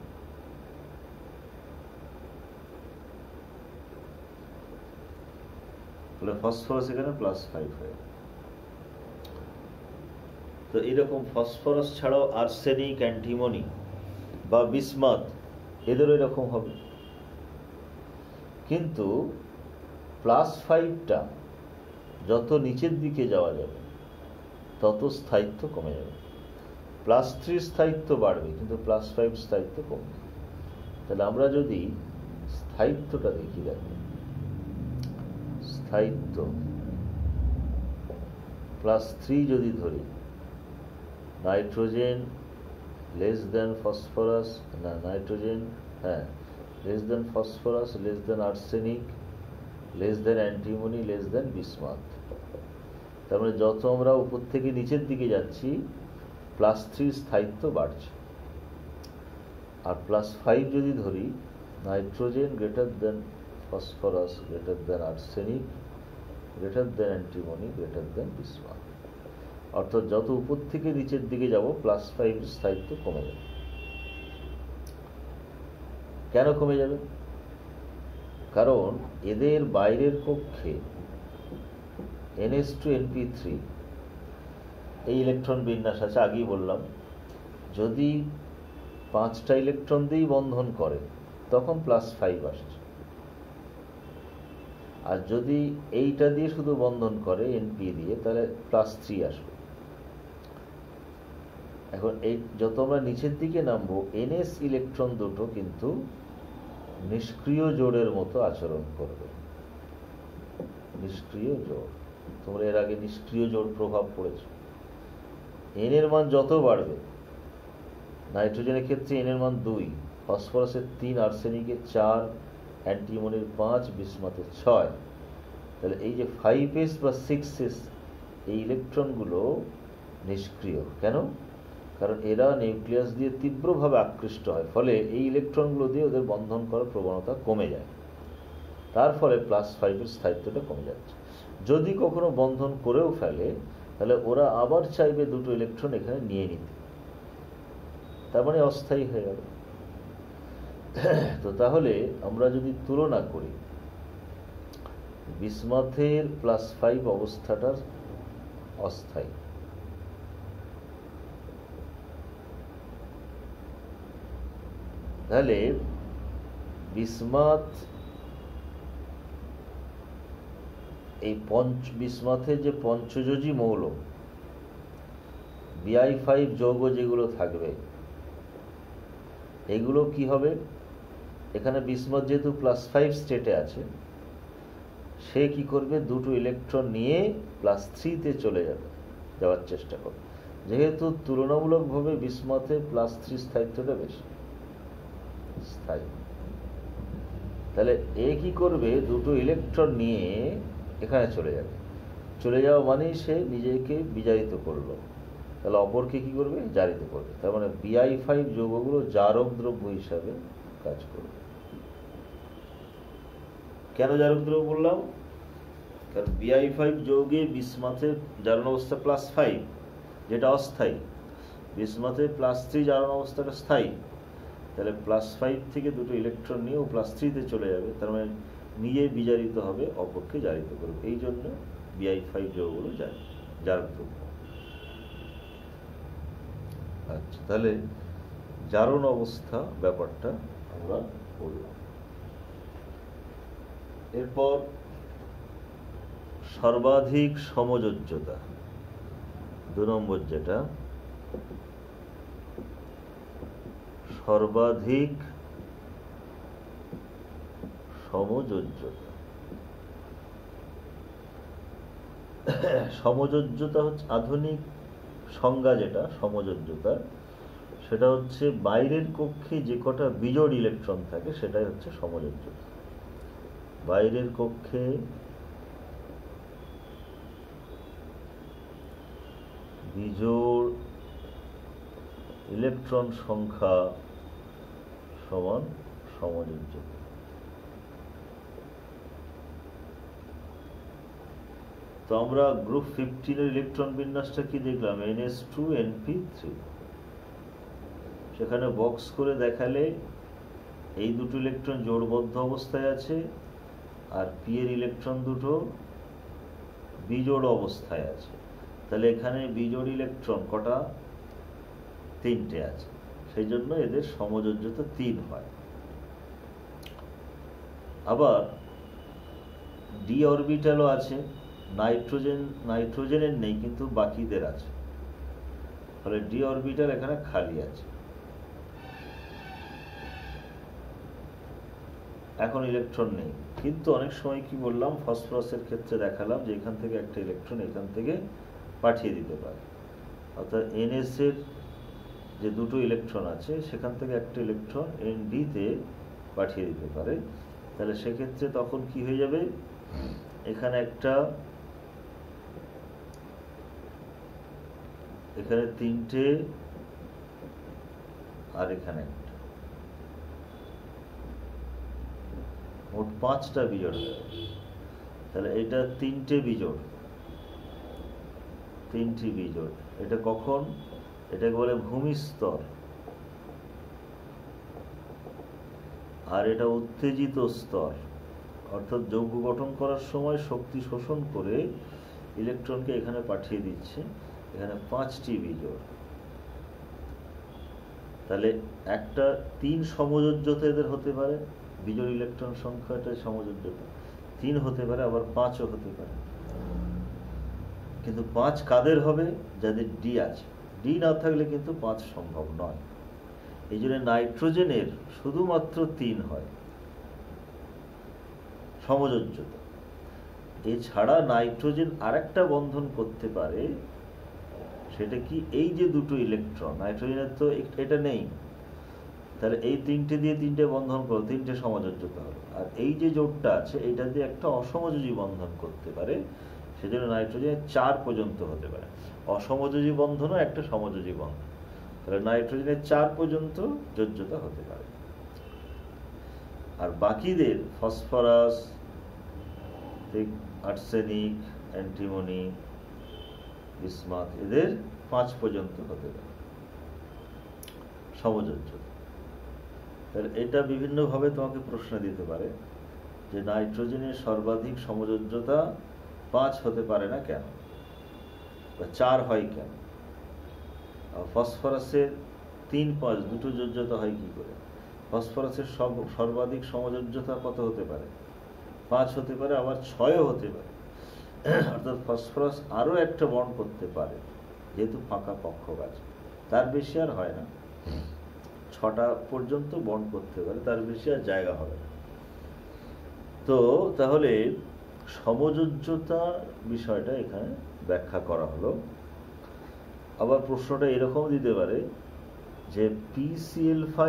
ফসফরাস এখানে +5 হয়ে গেল। তো এরকম ফসফরাস ছাড়াও আর্সেনিক, অ্যান্টিমনি বা বিসমাথ, এদেরও এরকম হবে। কিন্তু +5টা যত নিচের দিকে যাওয়া যাবে তত স্থায়িত্ব কমে যাবে। +3 স্থায়িত্ব বাড়বে, কিন্তু +5 স্থায়িত্ব কমবে। তাহলে আমরা যদি স্থায়িত্বটা দেখি, দেখো স্থায়িত্ব +3 যদি ধরি, নাইট্রোজেন লেস দেন ফসফরাস, না নাইট্রোজেন, হ্যাঁ, less than phosphorus, less than arsenic, less than antimony, less than bismuth. তার মানে যত আমরা উপর থেকে নিচের দিকে যাচ্ছি, +3 স্থায়িত্ব বাড়ছে। আর +5 যদি ধরি, nitrogen greater than phosphorus, greater than arsenic, greater than antimony, greater than bismuth. অর্থাৎ যত উপর থেকে নিচের দিকে যাব, +5 স্থায়িত্ব কমে যাবে। কেন কমে যাবে? কারণ এদের বাইরের কক্ষে NH2NP3 এই ইলেকট্রন বিন্যাস আছে। আগেই বললাম, যদি 5টা ইলেকট্রন দিয়েই বন্ধন করে, তখন +5 আসছে। আর যদি এইটা দিয়ে শুধু বন্ধন করে NP দিয়ে, তাহলে +3 আসবে। এখন এই যত আমরা নিচের দিকে নামবো, NS ইলেকট্রন দুটো কিন্তু নিষ্ক্রিয় জোড়ের মতো আচরণ করবে। নিষ্ক্রিয় জোড়, তোমরা এর আগে নিষ্ক্রিয় জোড় প্রভাব পড়েছ। N এর মান যত বাড়বে, নাইট্রোজেনের ক্ষেত্রে N এর মান 2, ফসফরাসের 3, আর্সেনিকের 4, অ্যান্টিমনির 5, বিসমাথের 6, তাহলে এই যে 5s বা 6s এই ইলেকট্রনগুলো নিষ্ক্রিয়। কেন? কারণ এরা নিউক্লিয়াস দিয়ে তীব্রভাবে আকৃষ্ট হয়, ফলে এই ইলেকট্রনগুলো দিয়ে ওদের বন্ধন করার প্রবণতা কমে যায়। তার ফলে +5-এর স্থায়িত্বটা কমে যাচ্ছে। যদি কখনো বন্ধন করেও ফেলে, তাহলে ওরা আবার চাইবে দুটো ইলেকট্রন এখানে নিয়ে নিতে, তার মানে অস্থায়ী হয়ে গেল। তো তাহলে আমরা যদি তুলনা করি, বিসমাথের +5 অবস্থাটার অস্থায়ী, তাহলে বিসমাথ এই বিসমাথের যে পঞ্চযোজী মৌল Bi5 যৌগ যেগুলো থাকবে, এগুলো কি হবে? এখানে বিসমাথ যেহেতু +5 স্টেটে আছে, সে কি করবে? দুটো ইলেকট্রন নিয়ে +3-তে যাওয়ার চেষ্টা করবে। যেহেতু তুলনামূলকভাবে বিসমাথে +3 স্থায়িত্বটা বেশি স্থায়ী, তাহলে এ কি করবে? দুটো ইলেকট্রন নিয়ে এখানে চলে যাওয়া মানেই সে নিজেকে বিজারিত করলো, তাহলে অপরকে কি করবে? জারিত করবে। তার মানে Bi5 যৌগগুলো জারক দ্রব্য হিসাবে কাজ করবে। কেন জারক দ্রব্য বললাম? কারণ Bi5 যৌগে বিসমাথের জারণ অবস্থা +5, যেটা অস্থায়ী, বিসমাথে +3 জারণ অবস্থাটা স্থায়ী। তাহলে +5 থেকে দুটো ইলেকট্রন নিয়েও +3-তে চলে যাবে, তার মানে নিজে বিজারিত হবে, অপরকে জারিত করবে। এই জন্য Bi5 যৌগগুলো জারক দ্রব্য। আচ্ছা, তাহলে জারণ অবস্থা ব্যাপারটা আমরা বললাম। এরপর সর্বাধিক সমযোজ্যতা, 2 নম্বর, যেটা সর্বাধিক সমযোজ্যতা। সমযোজ্যতা হচ্ছে আধুনিক সংজ্ঞা, যেটা সমযোজ্যতা, সেটা হচ্ছে বাইরের কক্ষে যে কটা বিজোড় ইলেকট্রন থাকে সেটাই হচ্ছে সমযোজ্যতা। বাইরের কক্ষে বিজোড় ইলেকট্রন সংখ্যা সমান সমযোজ্যতা। তো আমরা গ্রুপ 15-এর ইলেকট্রন বিন্যাসটা কি দেখলাম? NS2NP3। সেখানে বক্স করে দেখালে এই দুটো ইলেকট্রন জোড়বদ্ধ অবস্থায় আছে, আর পি এর ইলেকট্রন দুটো বিজোড় অবস্থায় আছে। তাহলে এখানে বিজোড় ইলেকট্রন কটা? 3টে আছে, সেই জন্য এদের সমযোজ্যতা 3 হয়। আবার ডি অরবিটালও আছে, নাইট্রোজেনের নেই কিন্তু বাকিদের আছে, ফলে ডি অরবিটাল এখানে খালি আছে। এখন ইলেকট্রন নেই, কিন্তু অনেক সময় কি বললাম, ফসফরাসের ক্ষেত্রে দেখালাম যে এখান থেকে একটা ইলেকট্রন এখান থেকে পাঠিয়ে দিতে পারে। অর্থাৎ NS এর যে দুটো ইলেকট্রন আছে সেখান থেকে একটা ইলেকট্রন ND-তে পাঠিয়ে দিতে পারে। তাহলে সেক্ষেত্রে তখন কি হয়ে যাবে? এখানে 3টে, আর এখানে একটা, মোট 5টা বিজোড় হয়ে যাবে। তাহলে এটা 3টে বিজোড়, 3টি বিজোড়। এটা কখন? এটাকে বলে ভূমিস্তর, আর এটা উত্তেজিত স্তর। অর্থাৎ যৌগ গঠন করার সময় শক্তি শোষণ করে ইলেকট্রনকে এখানে পাঠিয়ে দিচ্ছে। এখানে 5টি বিজোড়, তাহলে একটা 3 সমযোজ্যতা এদের হতে পারে, বিজোড় ইলেকট্রন সংখ্যাটা সমযোজ্যতা 3 হতে পারে, আবার 5ও হতে পারে। কিন্তু 5 কাদের হবে? যাদের ডি আছে। ডি না থাকলে কিন্তু 5 সম্ভব নয়। এই জন্য নাইট্রোজেনের শুধুমাত্র 3 হয় সমযোজ্যতা। এছাড়া নাইট্রোজেন আরেকটা বন্ধন করতে পারে, সেটা কি? এই যে দুটো ইলেকট্রন, নাইট্রোজেনের তো এটা নেই, তাহলে এই 3টে দিয়ে 3টে বন্ধন করো, 3টে সমযোজ্যতা হলো। আর এই যে জোটটা আছে এটা দিয়ে একটা অসমযোজী বন্ধন করতে পারে, সেজন্য নাইট্রোজেনের 4 পর্যন্ত হতে পারে। অসমযোজী বন্ধনও একটা সমযোজী বন্ধন, তাহলে নাইট্রোজেনের 4 পর্যন্ত যোজ্যতা হতে পারে। আর বাকিদের ফসফরাস, আর্সেনিক, অ্যান্টিমনি, বিসমাথ, এদের 5 পর্যন্ত হতে পারে সমযোজ্যতা। তাহলে এটা বিভিন্নভাবে তোমাকে প্রশ্ন দিতে পারে যে নাইট্রোজেনের সর্বাধিক সমযোজ্যতা 5 হতে পারে না কেন, বা 4 হয় কেন? ফসফরাসের 3, 5 দুটো যোজ্যতা হয় কি করে? ফসফরাসের সর্বাধিক সমযোজ্যতা কত হতে পারে? 5 হতে পারে, আবার 6ও হতে পারে। অর্থাৎ ফসফরাস আরও একটা বন্ড করতে পারে, যেহেতু ফাঁকা কক্ষক আছে, তার বেশি আর হয় না। 6টা পর্যন্ত বন্ড করতে পারে, তার বেশি আর জায়গা হবে না। তো তাহলে সমযোজ্যতা বিষয়টা এখানে ব্যাখ্যা করা হলো। আবার প্রশ্নটা এরকম দিতে পারে যে PCl5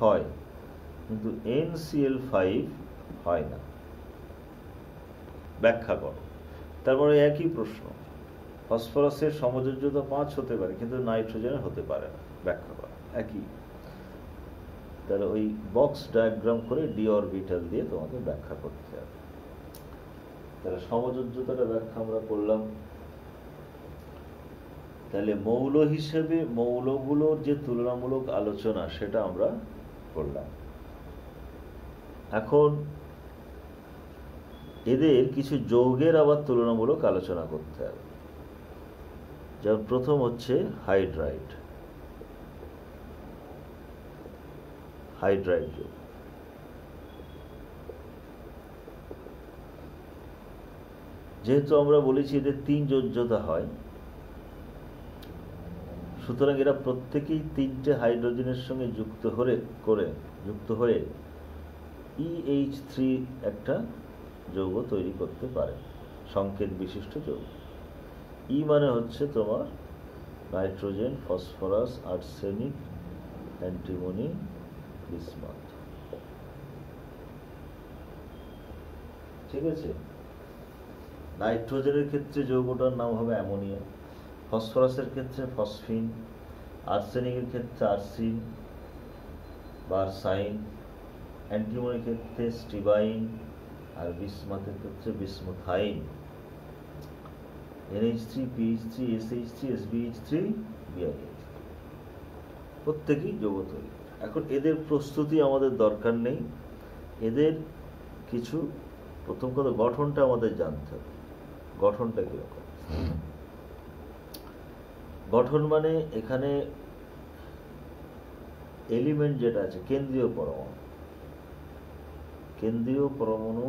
হয় কিন্তু NCl5 হয় না, ব্যাখ্যা করো। তারপরে একই প্রশ্ন, ফসফরাসের সমযোজ্যতা 5 হতে পারে কিন্তু নাইট্রোজেনের হতে পারে না, ব্যাখ্যা করো। একই, তাহলে ওই বক্স ডায়াগ্রাম করে ডি অরবিটাল দিয়ে তোমাকে ব্যাখ্যা করতে হবে। তাহলে সমযোজ্যতাটা ব্যাখ্যা আমরা করলাম। তাহলে মৌল হিসেবে মৌলগুলোর যে তুলনামূলক আলোচনা সেটা আমরা করলাম। এখন এদের কিছু যৌগের আবার তুলনামূলক আলোচনা করতে হবে। যেমন প্রথম হচ্ছে হাইড্রাইড। হাইড্রাইড যৌগ, যেহেতু আমরা বলেছি এদের 3 যোজ্যতা হয়, সুতরাং এরা প্রত্যেকেই 3টে হাইড্রোজেনের সঙ্গে যুক্ত হয়ে EH3 একটা যৌগ তৈরি করতে পারে, সংকেত বিশিষ্ট যৌগ। ই মানে হচ্ছে তোমার nitrogen, phosphorus, arsenic, antimony, bismuth. ঠিক আছে? নাইট্রোজেনের ক্ষেত্রে যৌগটার নাম হবে অ্যামোনিয়া, ফসফরাসের ক্ষেত্রে ফসফিন, আর্সেনিকের ক্ষেত্রে আর্সিন বা আর্সাইন, অ্যান্টিমনির ক্ষেত্রে স্টিবাইন, আর বিসমাথের ক্ষেত্রে বিসমুথাইন। NH3, PH3, SH3, SBH3, BiH3 প্রত্যেকেই যৌগ তৈরি। এখন এদের প্রস্তুতি আমাদের দরকার নেই, এদের কিছু প্রথম কথা গঠনটা আমাদের জানতে হবে। গঠনটা কিরকম? গঠন মানে এখানে এলিমেন্ট যেটা আছে, কেন্দ্রীয় পরমাণু, কেন্দ্রীয় পরমাণু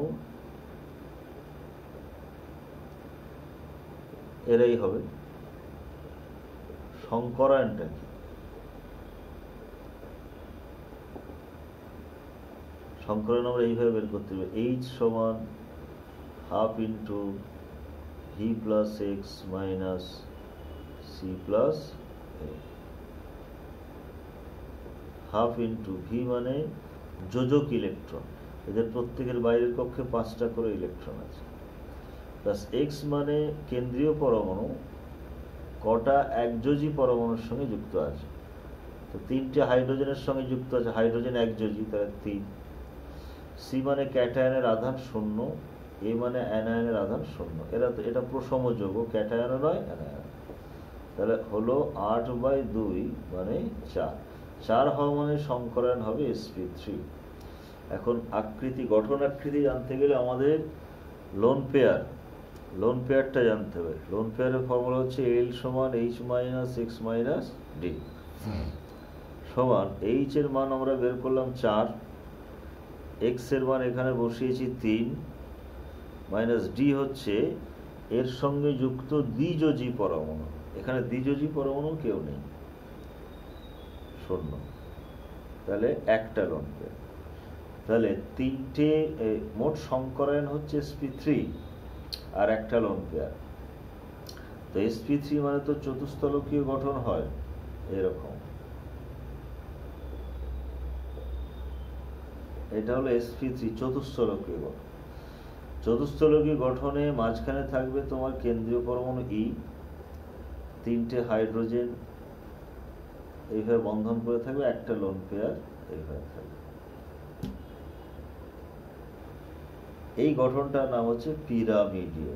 এরাই হবে। সংকরায়নটা কি? সংকরায়ন আমরা এইভাবে বের করতে হবে, H সমান half into V plus X minus C plus A, half into V মানে যোজক ইলেকট্রন, এদের প্রত্যেকের বাইরের কক্ষে 5টা করে ইলেকট্রন আছে, প্লাস এক্স মানে কেন্দ্রীয় পরমাণু কটা একযোজী পরমাণুর সঙ্গে যুক্ত আছে। তো 3টে হাইড্রোজেনের সঙ্গে যুক্ত আছে, হাইড্রোজেন একযোজী, তাহলে 3। সি মানে ক্যাটায়নের আধান 0, এ মানে অ্যানায়নের আধান 0। এটা প্রসম যৌগ, ক্যাটায়নও নয় অ্যানায়ন। তাহলে হলো 8/2 মানে 4। 4 হওয়া মানে সংকরায়ন হবে sp3। এখন আকৃতি, গঠন আকৃতি জানতে গেলে আমাদের লোন পেয়ারটা জানতে হবে। লোন পেয়ারের ফর্মুলা হচ্ছে L সমান H minus X minus D। সমান এইচ এর মান আমরা বের করলাম 4, এক্স এর মান এখানে বসিয়েছি 3, মাইনাস ডি হচ্ছে এর সঙ্গে যুক্ত দ্বিযোজী পরমাণু। এখানে দ্বিযোজী পরমাণু কেউ নেই, শূন্য, তাহলে একটা লোন পেয়ার। তাহলে তিনটে মোট সংকরায়ন হচ্ছে sp3 আর একটা লোন পেয়ার। তো sp3 মানে তো চতুস্থলকীয় গঠন হয় এরকম, এটা হলো sp3 চতুস্থলকীয় গঠন। চতুস্থলকীয় গঠনে মাঝখানে থাকবে তোমার কেন্দ্রীয় পরমাণু ই, তিনটে হাইড্রোজেন এইভাবে বন্ধন করে থাকবে, একটা লোন পেয়ার এইভাবে থাকবে। এই গঠনটার নাম হচ্ছে পিরামিডীয়।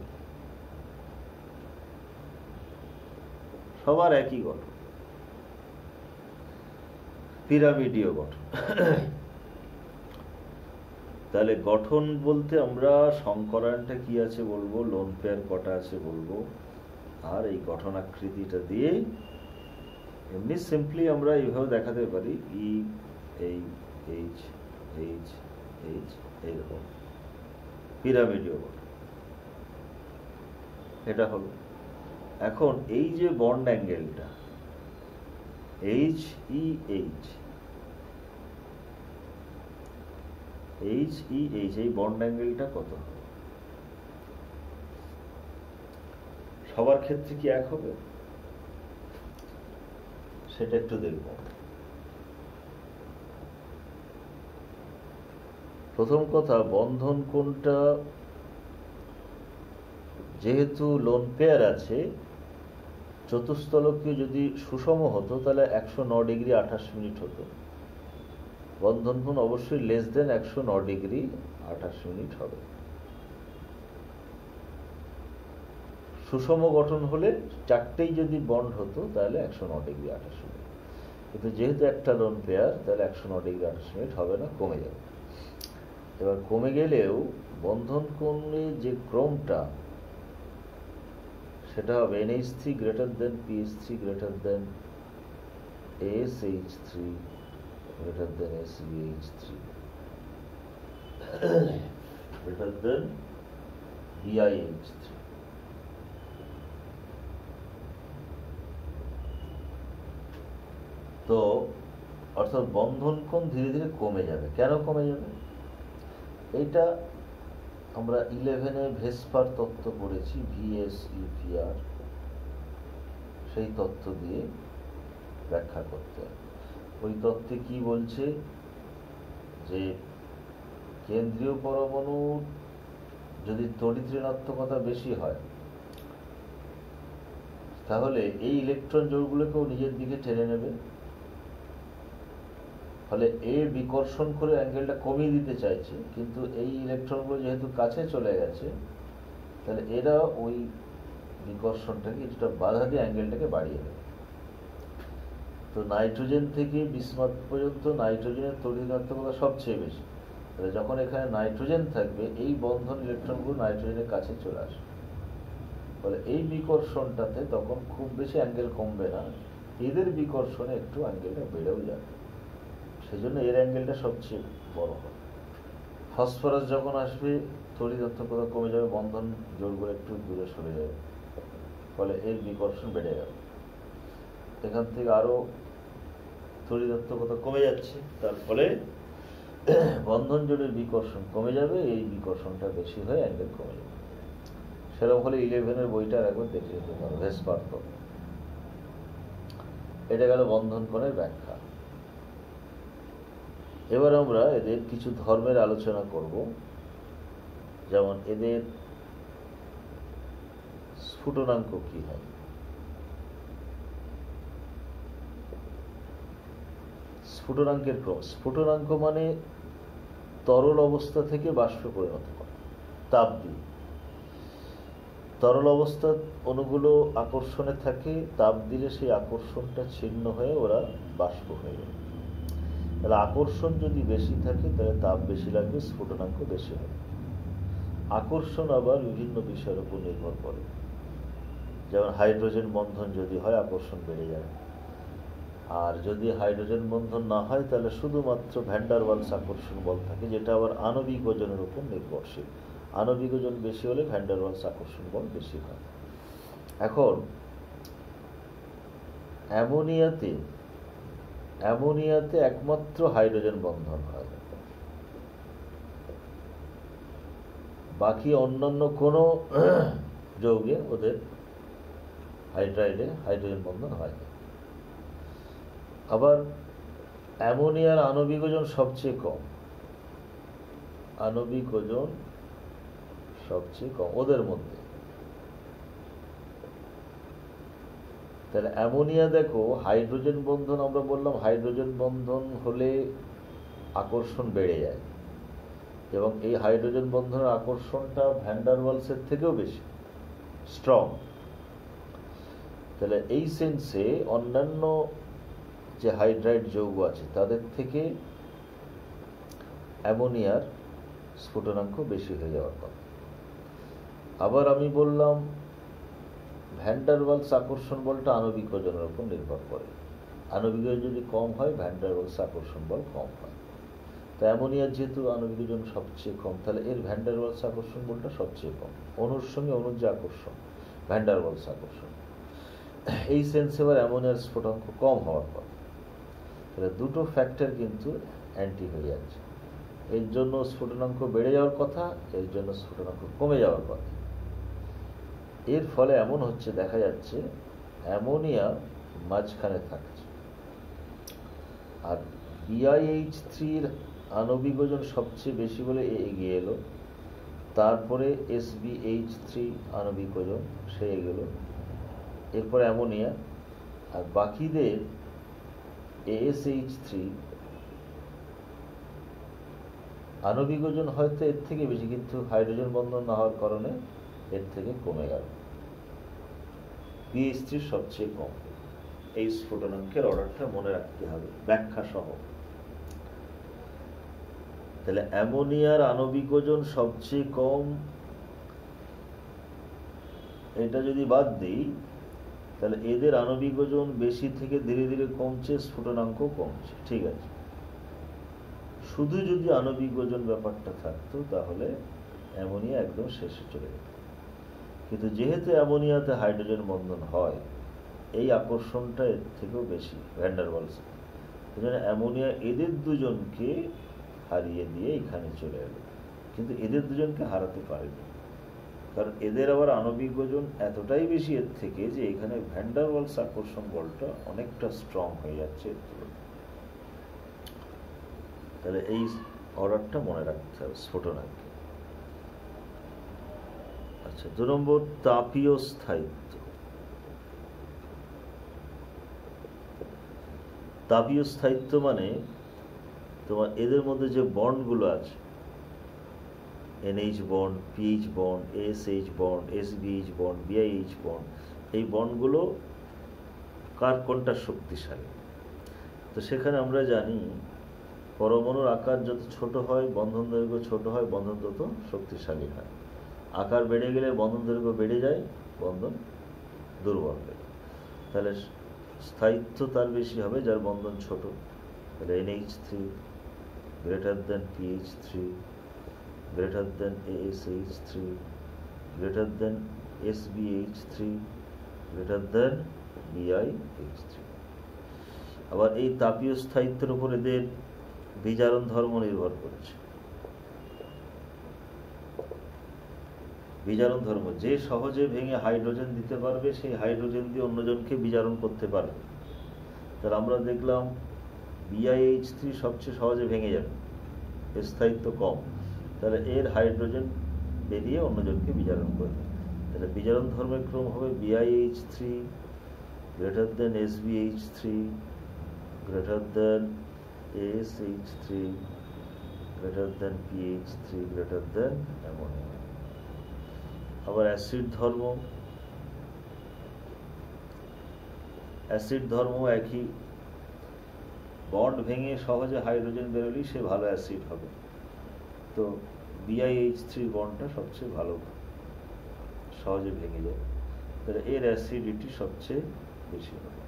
সবার একই গঠন, পিরামিডীয় গঠন। তাহলে গঠন বলতে আমরা সংকরায়নটা কি আছে বলবো, লোন পেয়ার কটা আছে বলবো, আর এই গঠন আকৃতিটা দিয়ে এমনি সিম্পলি আমরা এইভাবে দেখাতে পারি, ই এই এইচ এইচ এইচ এইরকম পিরামিডীয় গঠন। এটা হলো। এখন এই যে বন্ড অ্যাঙ্গেলটা H E H, H E H, এই বন্ড অ্যাঙ্গেলটা কত সবার ক্ষেত্রে কি এক হবে সেটা একটু দেখব। প্রথম কথা, বন্ধন কোণটা যেহেতু লোন পেয়ার আছে, চতুস্থলকীয় যদি সুষম হতো তাহলে 109 ডিগ্রি 28 মিনিট হতো। বন্ধন কোণ অবশ্যই লেস দেন 109 ডিগ্রি 28 মিনিট হবে। সুষম গঠন হলে চারটেই যদি বন্ড হতো তাহলে 109 ডিগ্রি 28 মিনিট, কিন্তু যেহেতু একটা লোন পেয়ার তাহলে 109 ডিগ্রি 28 মিনিট হবে না, কমে যাবে। এবার কমে গেলেও বন্ধন কোণে যে ক্রমটা সেটা হবে NH3 greater than PH3 greater than SH3 greater than SbH3 greater than BiH3। তো অর্থাৎ বন্ধন কোণ ধীরে ধীরে কমে যাবে। কেন কমে যাবে? এটা আমরা 11-এ ভেসপার তত্ত্ব পড়েছি, VSEPR, সেই তত্ত্ব দিয়ে ব্যাখ্যা করতে হবে। ওই তত্ত্বে কি বলছে যে কেন্দ্রীয় পরমাণু যদি তড়িৎ ঋণাত্মকতা বেশি হয় তাহলে এই ইলেকট্রন জোড়গুলোকেও নিজের দিকে টেনে নেবে, ফলে এ বিকর্ষণ করে অ্যাঙ্গেলটা কমিয়ে দিতে চাইছে, কিন্তু এই ইলেকট্রনগুলো যেহেতু কাছে চলে গেছে তাহলে এরা ওই বিকর্ষণটাকে কিছুটা বাধা দিয়ে অ্যাঙ্গেলটাকে বাড়িয়ে দেবে। তো নাইট্রোজেন থেকে বিসমাথ পর্যন্ত নাইট্রোজেনের তড়িৎ ঋণাত্মকতা সবচেয়ে বেশি। তাহলে যখন এখানে নাইট্রোজেন থাকবে এই বন্ধন ইলেকট্রনগুলো নাইট্রোজেনের কাছে চলে আসবে, ফলে এই বিকর্ষণটাতে তখন খুব বেশি অ্যাঙ্গেল কমবে না, এদের বিকর্ষণে একটু অ্যাঙ্গেলটা বেড়েও যাবে, সেজন্য এর অ্যাঙ্গেলটা সবচেয়ে বড় হবে। ফসফরাস যখন আসবে তড়িৎ ঋণাত্মকতা কমে যাবে, বন্ধন জোড়গুলো একটু দূরে সরে যাবে, ফলে এর বিকর্ষণ বেড়ে যাবে। এখান থেকে আরো তড়িৎ ঋণাত্মকতা কমে যাচ্ছে, তার ফলে বন্ধন জোড়ের বিকর্ষণ কমে যাবে, এই বিকর্ষণটা বেশি হয়ে অ্যাঙ্গেল কমে যাবে। সেরকম হলে 11-এর বইটা একবার দেখে যেতে পারো, ভেসপার তত্ত্ব। এটা গেল বন্ধন কোণের ব্যাখ্যা। এবার আমরা এদের কিছু ধর্মের আলোচনা করব, যেমন এদের স্ফুটনাঙ্ক কি হয়। স্ফুটনাঙ্কের ক্রম, স্ফুটনাঙ্ক মানে তরল অবস্থা থেকে বাষ্পে পরিণত করা, তাপ দিয়ে। তরল অবস্থার অণুগুলো আকর্ষণে থাকে, তাপ দিলে সেই আকর্ষণটা ছিন্ন হয়ে ওরা বাষ্প হয়ে যায়। তাহলে আকর্ষণ যদি বেশি থাকে তাহলে তাপ বেশি লাগবে, স্ফুটনাঙ্ক বেশি হবে। আকর্ষণ আবার বিভিন্ন বিষয়ের উপর নির্ভর করে, যেমন হাইড্রোজেন বন্ধন যদি হয় আকর্ষণ বেড়ে যায়, আর যদি হাইড্রোজেন বন্ধন না হয় তাহলে শুধুমাত্র ভ্যান ডার ওয়ালস আকর্ষণ বল থাকে, যেটা আবার আণবিক ওজনের উপর নির্ভরশীল। আণবিক ওজন বেশি হলে ভ্যান ডার ওয়ালস আকর্ষণ বল বেশি হয়। এখন অ্যামোনিয়াতে একমাত্র হাইড্রোজেন বন্ধন হয়, বাকি অন্যান্য কোনো যৌগে ওদের হাইড্রাইডে হাইড্রোজেন বন্ধন হয় না। আবার অ্যামোনিয়ার আণবিক ওজন সবচেয়ে কম, আণবিক ওজন সবচেয়ে কম ওদের মধ্যে। তাহলে অ্যামোনিয়া দেখো, হাইড্রোজেন বন্ধন আমরা বললাম হাইড্রোজেন বন্ধন হলে আকর্ষণ বেড়ে যায়, এবং এই হাইড্রোজেন বন্ধনের আকর্ষণটা ভ্যান ডার ওয়ালসের থেকেও বেশি স্ট্রং। তাহলে এই সেন্সে অন্যান্য যে হাইড্রাইড যৌগ আছে তাদের থেকে অ্যামোনিয়ার স্ফুটনাঙ্ক বেশি হয়ে যাওয়ার কথা। আবার আমি বললাম ভ্যান ডার ওয়ালস আকর্ষণ বলটা আণবিক ওজনের উপর নির্ভর করে, আণবিক ওজন যদি কম হয় ভ্যান ডার ওয়ালস আকর্ষণ বল কম হয়। তো অ্যামোনিয়ার যেহেতু আণবিক ওজন সবচেয়ে কম, তাহলে এর ভ্যান ডার ওয়ালস আকর্ষণ বলটা সবচেয়ে কম। অণুর সঙ্গে অণুর যে আকর্ষণ, ভ্যান ডার ওয়ালস আকর্ষণ, এই সেন্সে এবার অ্যামোনিয়ার স্ফুটনাঙ্ক কম হওয়ার কথা। তাহলে দুটো ফ্যাক্টর কিন্তু অ্যান্টি হয়ে যাচ্ছে, এর জন্য স্ফুটনাঙ্ক বেড়ে যাওয়ার কথা, এর জন্য স্ফুটনাঙ্ক কমে যাওয়ার কথা। এর ফলে এমন হচ্ছে, দেখা যাচ্ছে অ্যামোনিয়া মাঝখানে থাকছে, আর BiH3-র আণবিক ওজন সবচেয়ে বেশি বলে এগিয়ে এলো, তারপরে SbH3 আণবিক ওজন সে এগোলো, এরপর অ্যামোনিয়া, আর বাকিদের ASH3 আণবিক ওজন হয়তো এর থেকে বেশি, কিন্তু হাইড্রোজেন বন্ধন না হওয়ার কারণে এর থেকে কমে গেল। BH3 সবচেয়ে কম। এই স্ফুটনাঙ্কের অর্ডারটা মনে রাখতে হবে ব্যাখ্যা সহ। তাহলে অ্যামোনিয়ার আণবিক ওজন সবচেয়ে কম, এটা যদি বাদ দিই তাহলে এদের আণবিক ওজন বেশি থেকে ধীরে ধীরে কমছে, স্ফুটনাঙ্ক কমছে, ঠিক আছে। শুধু যদি আণবিক ওজন ব্যাপারটা থাকতো তাহলে অ্যামোনিয়া একদম শেষে চলে যেত, কিন্তু যেহেতু অ্যামোনিয়াতে হাইড্রোজেন বন্ধন হয়, এই আকর্ষণটা এর থেকেও বেশি ভ্যান ডার ওয়ালসে, এই জন্য অ্যামোনিয়া এদের দুজনকে হারিয়ে দিয়ে এখানে চলে এলো, কিন্তু এদের দুজনকে হারাতে পারেনি, কারণ এদের আবার আণবিক ওজন এতটাই বেশি এর থেকে যে এখানে ভ্যান ডার ওয়ালস আকর্ষণ বলটা অনেকটা স্ট্রং হয়ে যাচ্ছে এর তুলনায়। তাহলে এই অর্ডারটা মনে রাখতে হবে স্ফুটনাঙ্কে। আচ্ছা, 2 নম্বর তাপীয় স্থায়িত্ব। তাপীয় স্থায়িত্ব মানে তোমার এদের মধ্যে যে বন্ডগুলো আছে, NH bond, PH bond, SH bond, SBH bond, BiH bond, এই বন্ডগুলো কার কোনটা শক্তিশালী। তো সেখানে আমরা জানি পরমাণুর আকার যত ছোট হয় বন্ধন দৈর্ঘ্য ছোট হয়, বন্ধন তত শক্তিশালী হয়। আকার বেড়ে গেলে বন্ধন দৈর্ঘ্য বেড়ে যায়, বন্ধন দুর্বল হয়। তাহলে স্থায়িত্ব তার বেশি হবে যার বন্ধন ছোট। তাহলে NH3 greater than PH3 greater than ASH3 greater than SbH3 greater than BiH3। আবার এই তাপীয় স্থায়িত্বের উপর এদের বিজারণ ধর্ম নির্ভর করছে। বিজারণ ধর্ম, যে সহজে ভেঙে হাইড্রোজেন দিতে পারবে সেই হাইড্রোজেন দিয়ে অন্যজনকে বিজারণ করতে পারবে। তাহলে আমরা দেখলাম BiH3 সবচেয়ে সহজে ভেঙে যাবে, এর স্থায়িত্ব কম, তাহলে এর হাইড্রোজেন বেরিয়ে অন্যজনকে বিজারণ করবে। তাহলে বিজারণ ধর্মের ক্রম হবে BiH3 greater than SbH3 greater than ASH3 greater than PH3 greater than ammonia. আবার অ্যাসিড ধর্ম, অ্যাসিড ধর্ম একই, বন্ড ভেঙে সহজে হাইড্রোজেন বেরোলেই সে ভালো অ্যাসিড হবে। তো BiH3 বন্ডটা সবচেয়ে ভালো, সহজে ভেঙে যায়, তাহলে এর অ্যাসিডিটি সবচেয়ে বেশি হবে।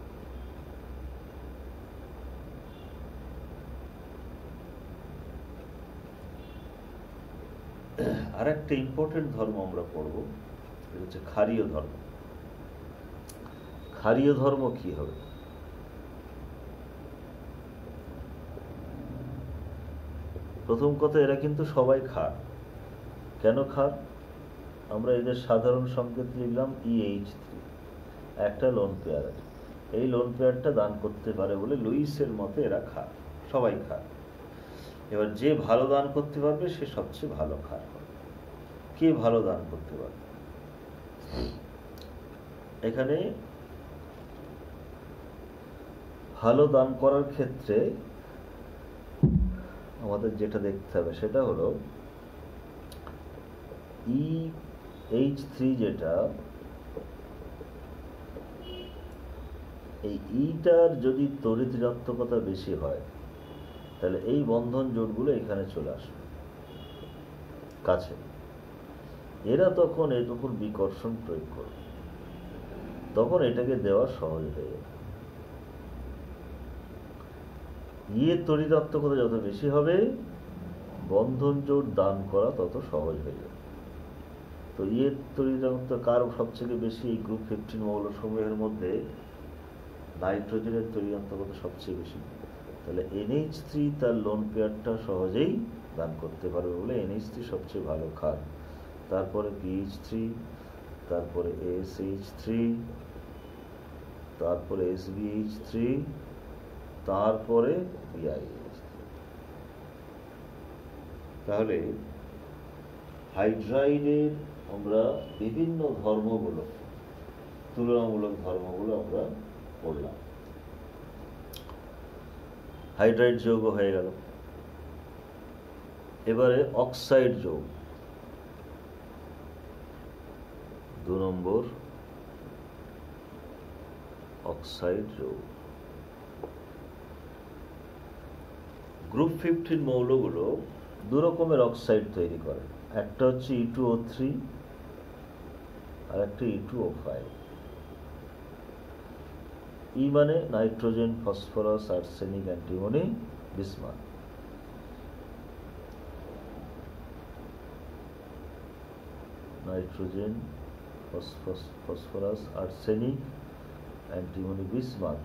আর একটা ইম্পর্টেন্ট ধর্ম আমরা পড়ব, এটা হচ্ছে ক্ষারীয় ধর্ম। ক্ষারীয় ধর্ম কি হবে? প্রথম কথা, এরা কিন্তু সবাই ক্ষার। কেন ক্ষার? আমরা এদের সাধারণ সংকেত লিখলাম EH3, একটা লোন পেয়ার আছে। এই লোন পেয়ারটা দান করতে পারে বলে লুইসের মতে এরা ক্ষার, সবাই ক্ষার। এবার যে ভালো দান করতে পারবে সে সবচেয়ে ভালো ক্ষার হবে। কে ভালো দান করতে পারবে? এখানে ভালো দান করার ক্ষেত্রে আমাদের যেটা দেখতে হবে সেটা হলো EH3 যেটা, এই ইটার যদি তড়িৎ ঋণাত্মকতা বেশি হয় তাহলে এই বন্ধন জোটগুলো এখানে চলে আসবে কাছে। এরা তখন এর উপর বিকর্ষণ প্রয়োগ করবে, তখন এটাকে দেওয়া সহজ হয়ে যাবে। তড়িৎাত্মকতা যত বেশি হবে বন্ধন জোট দান করা তত সহজ হয়ে যাবে। তো তড়িৎাত্মকতা কার সবচেয়ে বেশি? এই গ্রুপ 15 মৌল সমূহের মধ্যে নাইট্রোজেনের তড়িৎাত্মকতা সবচেয়ে বেশি। তাহলে NH3 তার লোন পেয়ারটা সহজেই দান করতে পারবে বলে NH3 সবচেয়ে ভালো ক্ষার। তারপরে BH3, তারপরে SH3, তারপরে SBH3, তারপরে BiH3। তাহলে হাইড্রাইডের আমরা বিভিন্ন ধর্মগুলো, তুলনামূলক ধর্মগুলো আমরা পড়লাম। হাইড্রাইড যৌগ হয়ে গেল। এবারে অক্সাইড যৌগ, 2 নম্বর অক্সাইড যৌগ। গ্রুপ 15 মৌলগুলো 2 রকমের অক্সাইড তৈরি করে। একটা হচ্ছে E2O3 আর একটা E2O5। ই মানে nitrogen, phosphorus, arsenic, antimony, bismuth. Nitrogen, phosphorus, arsenic, antimony, bismuth.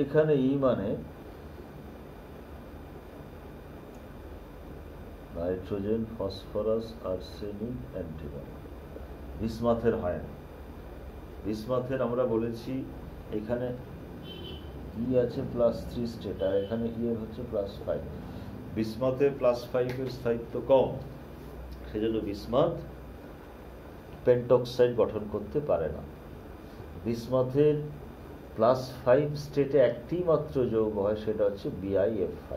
এখানে ই মানে নাইট্রোজেন, ফসফরাস, আর্সেনিক, অ্যান্টিমনি। বিসমাথের হয় না। বিসমাথের আমরা বলেছি এখানে ই আছে +3 স্টেট, আর এখানে ই এর হচ্ছে +5। বিসমাথে +5 এর স্থায়িত্ব কম, সেজন্য বিসমাথ পেন্টক্সাইড গঠন করতে পারে না। বিসমাথের +5 স্টেটে একটি মাত্র যৌগ হয়, সেটা হচ্ছে BiF5।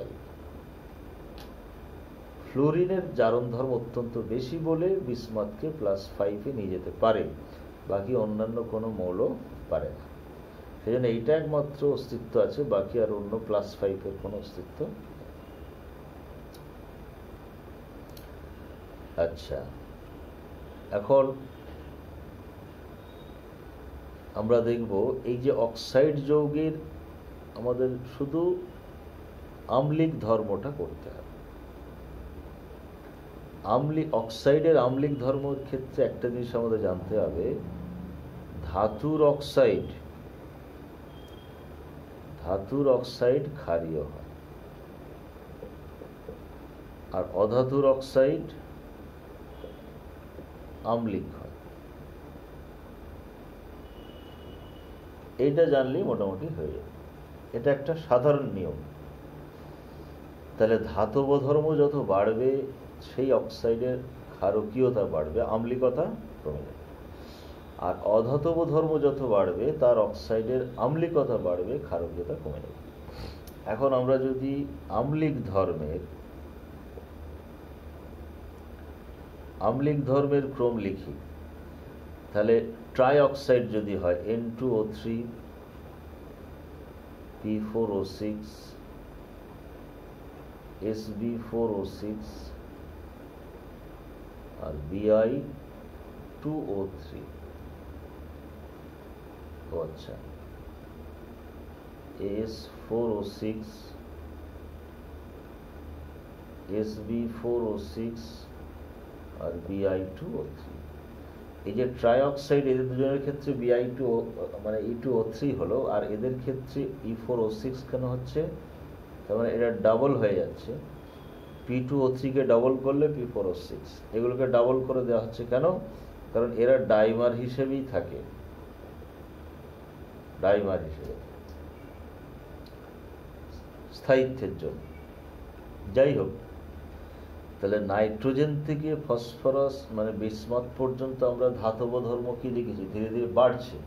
ফ্লোরিনের জারণ ধর্ম অত্যন্ত বেশি বলে বিসমাথকে +5-এ নিয়ে যেতে পারে, বাকি অন্যান্য কোনো মৌল পারে না। সেই জন্য এইটা একমাত্র অস্তিত্ব আছে, বাকি আর অন্য +5-এর কোনো অস্তিত্ব। আচ্ছা, এখন আমরা দেখব এই যে অক্সাইড যৌগের আমাদের শুধু আম্লিক ধর্মটা করতে হবে। অক্সাইডের আম্লিক ধর্মের ক্ষেত্রে একটা জিনিস আমাদের জানতে হবে, ধাতুর অক্সাইড ক্ষারীয় হয়, আর অধাতুর অক্সাইড আম্লিক হয়। এইটা জানলেই মোটামুটি হয়ে যাবে। এটা একটা সাধারণ নিয়ম। তাহলে ধাতব ধর্ম যত বাড়বে সেই অক্সাইডের ক্ষারকীয়তা বাড়বে, আম্লিকতা কমে যাবে। আর অধাতব ধর্ম যত বাড়বে তার অক্সাইডের আম্লিকতা বাড়বে, ক্ষারকীয়তা কমে যাবে। এখন আমরা যদি আম্লিক ধর্মের ক্রম লিখি, তাহলে ট্রাই অক্সাইড যদি হয় N2O3, P4O6, Sb4O6 আর Bi2O3। আচ্ছা, S4O6, Sb4O6, আর Bi2O3। এই যে ট্রাইঅক্সাইড, এদের দুজনের ক্ষেত্রে Bi2 মানে E2O3 হলো, আর এদের ক্ষেত্রে E4O6 কেন হচ্ছে? তার মানে এটা ডাবল হয়ে যাচ্ছে। P2O3 কে ডাবল করলে P4O6, এগুলোকে ডাবল করে দেওয়া হচ্ছে কেন? কারণ এরা ডাইমার হিসেবেই থাকে, ডাইমার হিসেবে স্থায়িত্বের জন্য। যাই হোক, তাহলে নাইট্রোজেন থেকে ফসফরাস মানে বিসমাথ পর্যন্ত আমরা ধাতব ধর্ম কি লিখেছি, ধীরে ধীরে বাড়ছে।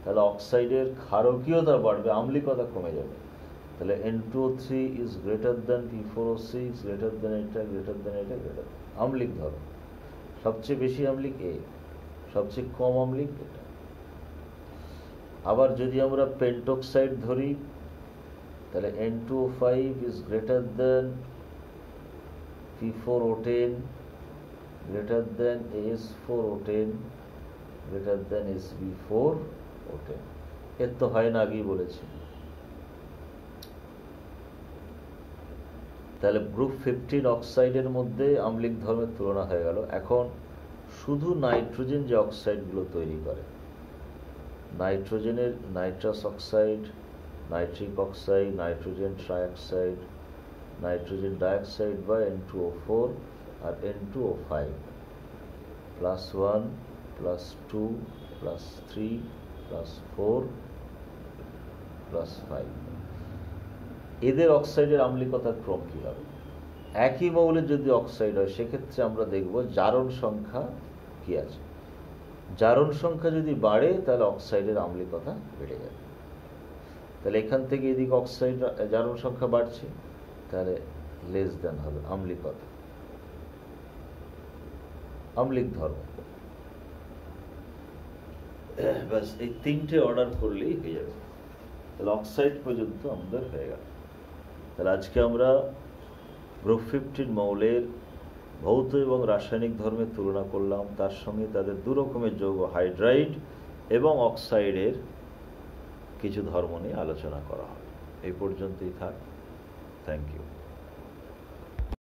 তাহলে অক্সাইডের ক্ষারকীয়তা বাড়বে, আম্লিকতা কমে যাবে। তাহলে N2O3 is greater than P4O6, greater than এটা, গ্রেটার দ্যান এটা, গ্রেটার। আম্লিক ধর্ম, সবচেয়ে বেশি আম্লিক এ, সবচেয়ে কম আম্লিক এটা। আবার যদি আমরা পেন্টক্সাইড ধরি, তাহলে N2O5 is greater than P4O10, greater than AS4O10, greater than SB4O10। এর তো হয় না, আগেই বলেছি। তাহলে গ্রুপ 15 অক্সাইডের মধ্যে আম্লিক ধর্মের তুলনা হয়ে গেল। এখন শুধু নাইট্রোজেন যে অক্সাইডগুলো তৈরি করে, নাইট্রোজেনের nitrous oxide, nitric oxide, nitrogen trioxide, nitrogen dioxide বা N2O4 আর N2O5, +1 +2 +3 +4 +5, এদের অক্সাইডের আম্লিকতার ক্রম কি হবে? একই মৌলের যদি অক্সাইড হয়, সেক্ষেত্রে আমরা দেখব জারণ সংখ্যা কি আছে। জারণ সংখ্যা যদি বাড়ে, তাহলে অক্সাইডের আম্লিকতা বেড়ে যাবে। তাহলে এখান থেকে এদিকে অক্সাইড জারণ সংখ্যা বাড়ছে, তাহলে লেস দেন হবে আম্লিকতা, আম্লিক ধর্ম। ব্যাস এই তিনটে অর্ডার করলেই হয়ে যাবে। তাহলে অক্সাইড পর্যন্ত আমাদের হয়ে গেল। তাহলে আজকে আমরা গ্রুপ 15 মৌলের ভৌত এবং রাসায়নিক ধর্মের তুলনা করলাম, তার সঙ্গে তাদের দু রকমের যৌগ হাইড্রাইড এবং অক্সাইডের কিছু ধর্ম নিয়ে আলোচনা করা হবে। এই পর্যন্তই থাক। Thank you.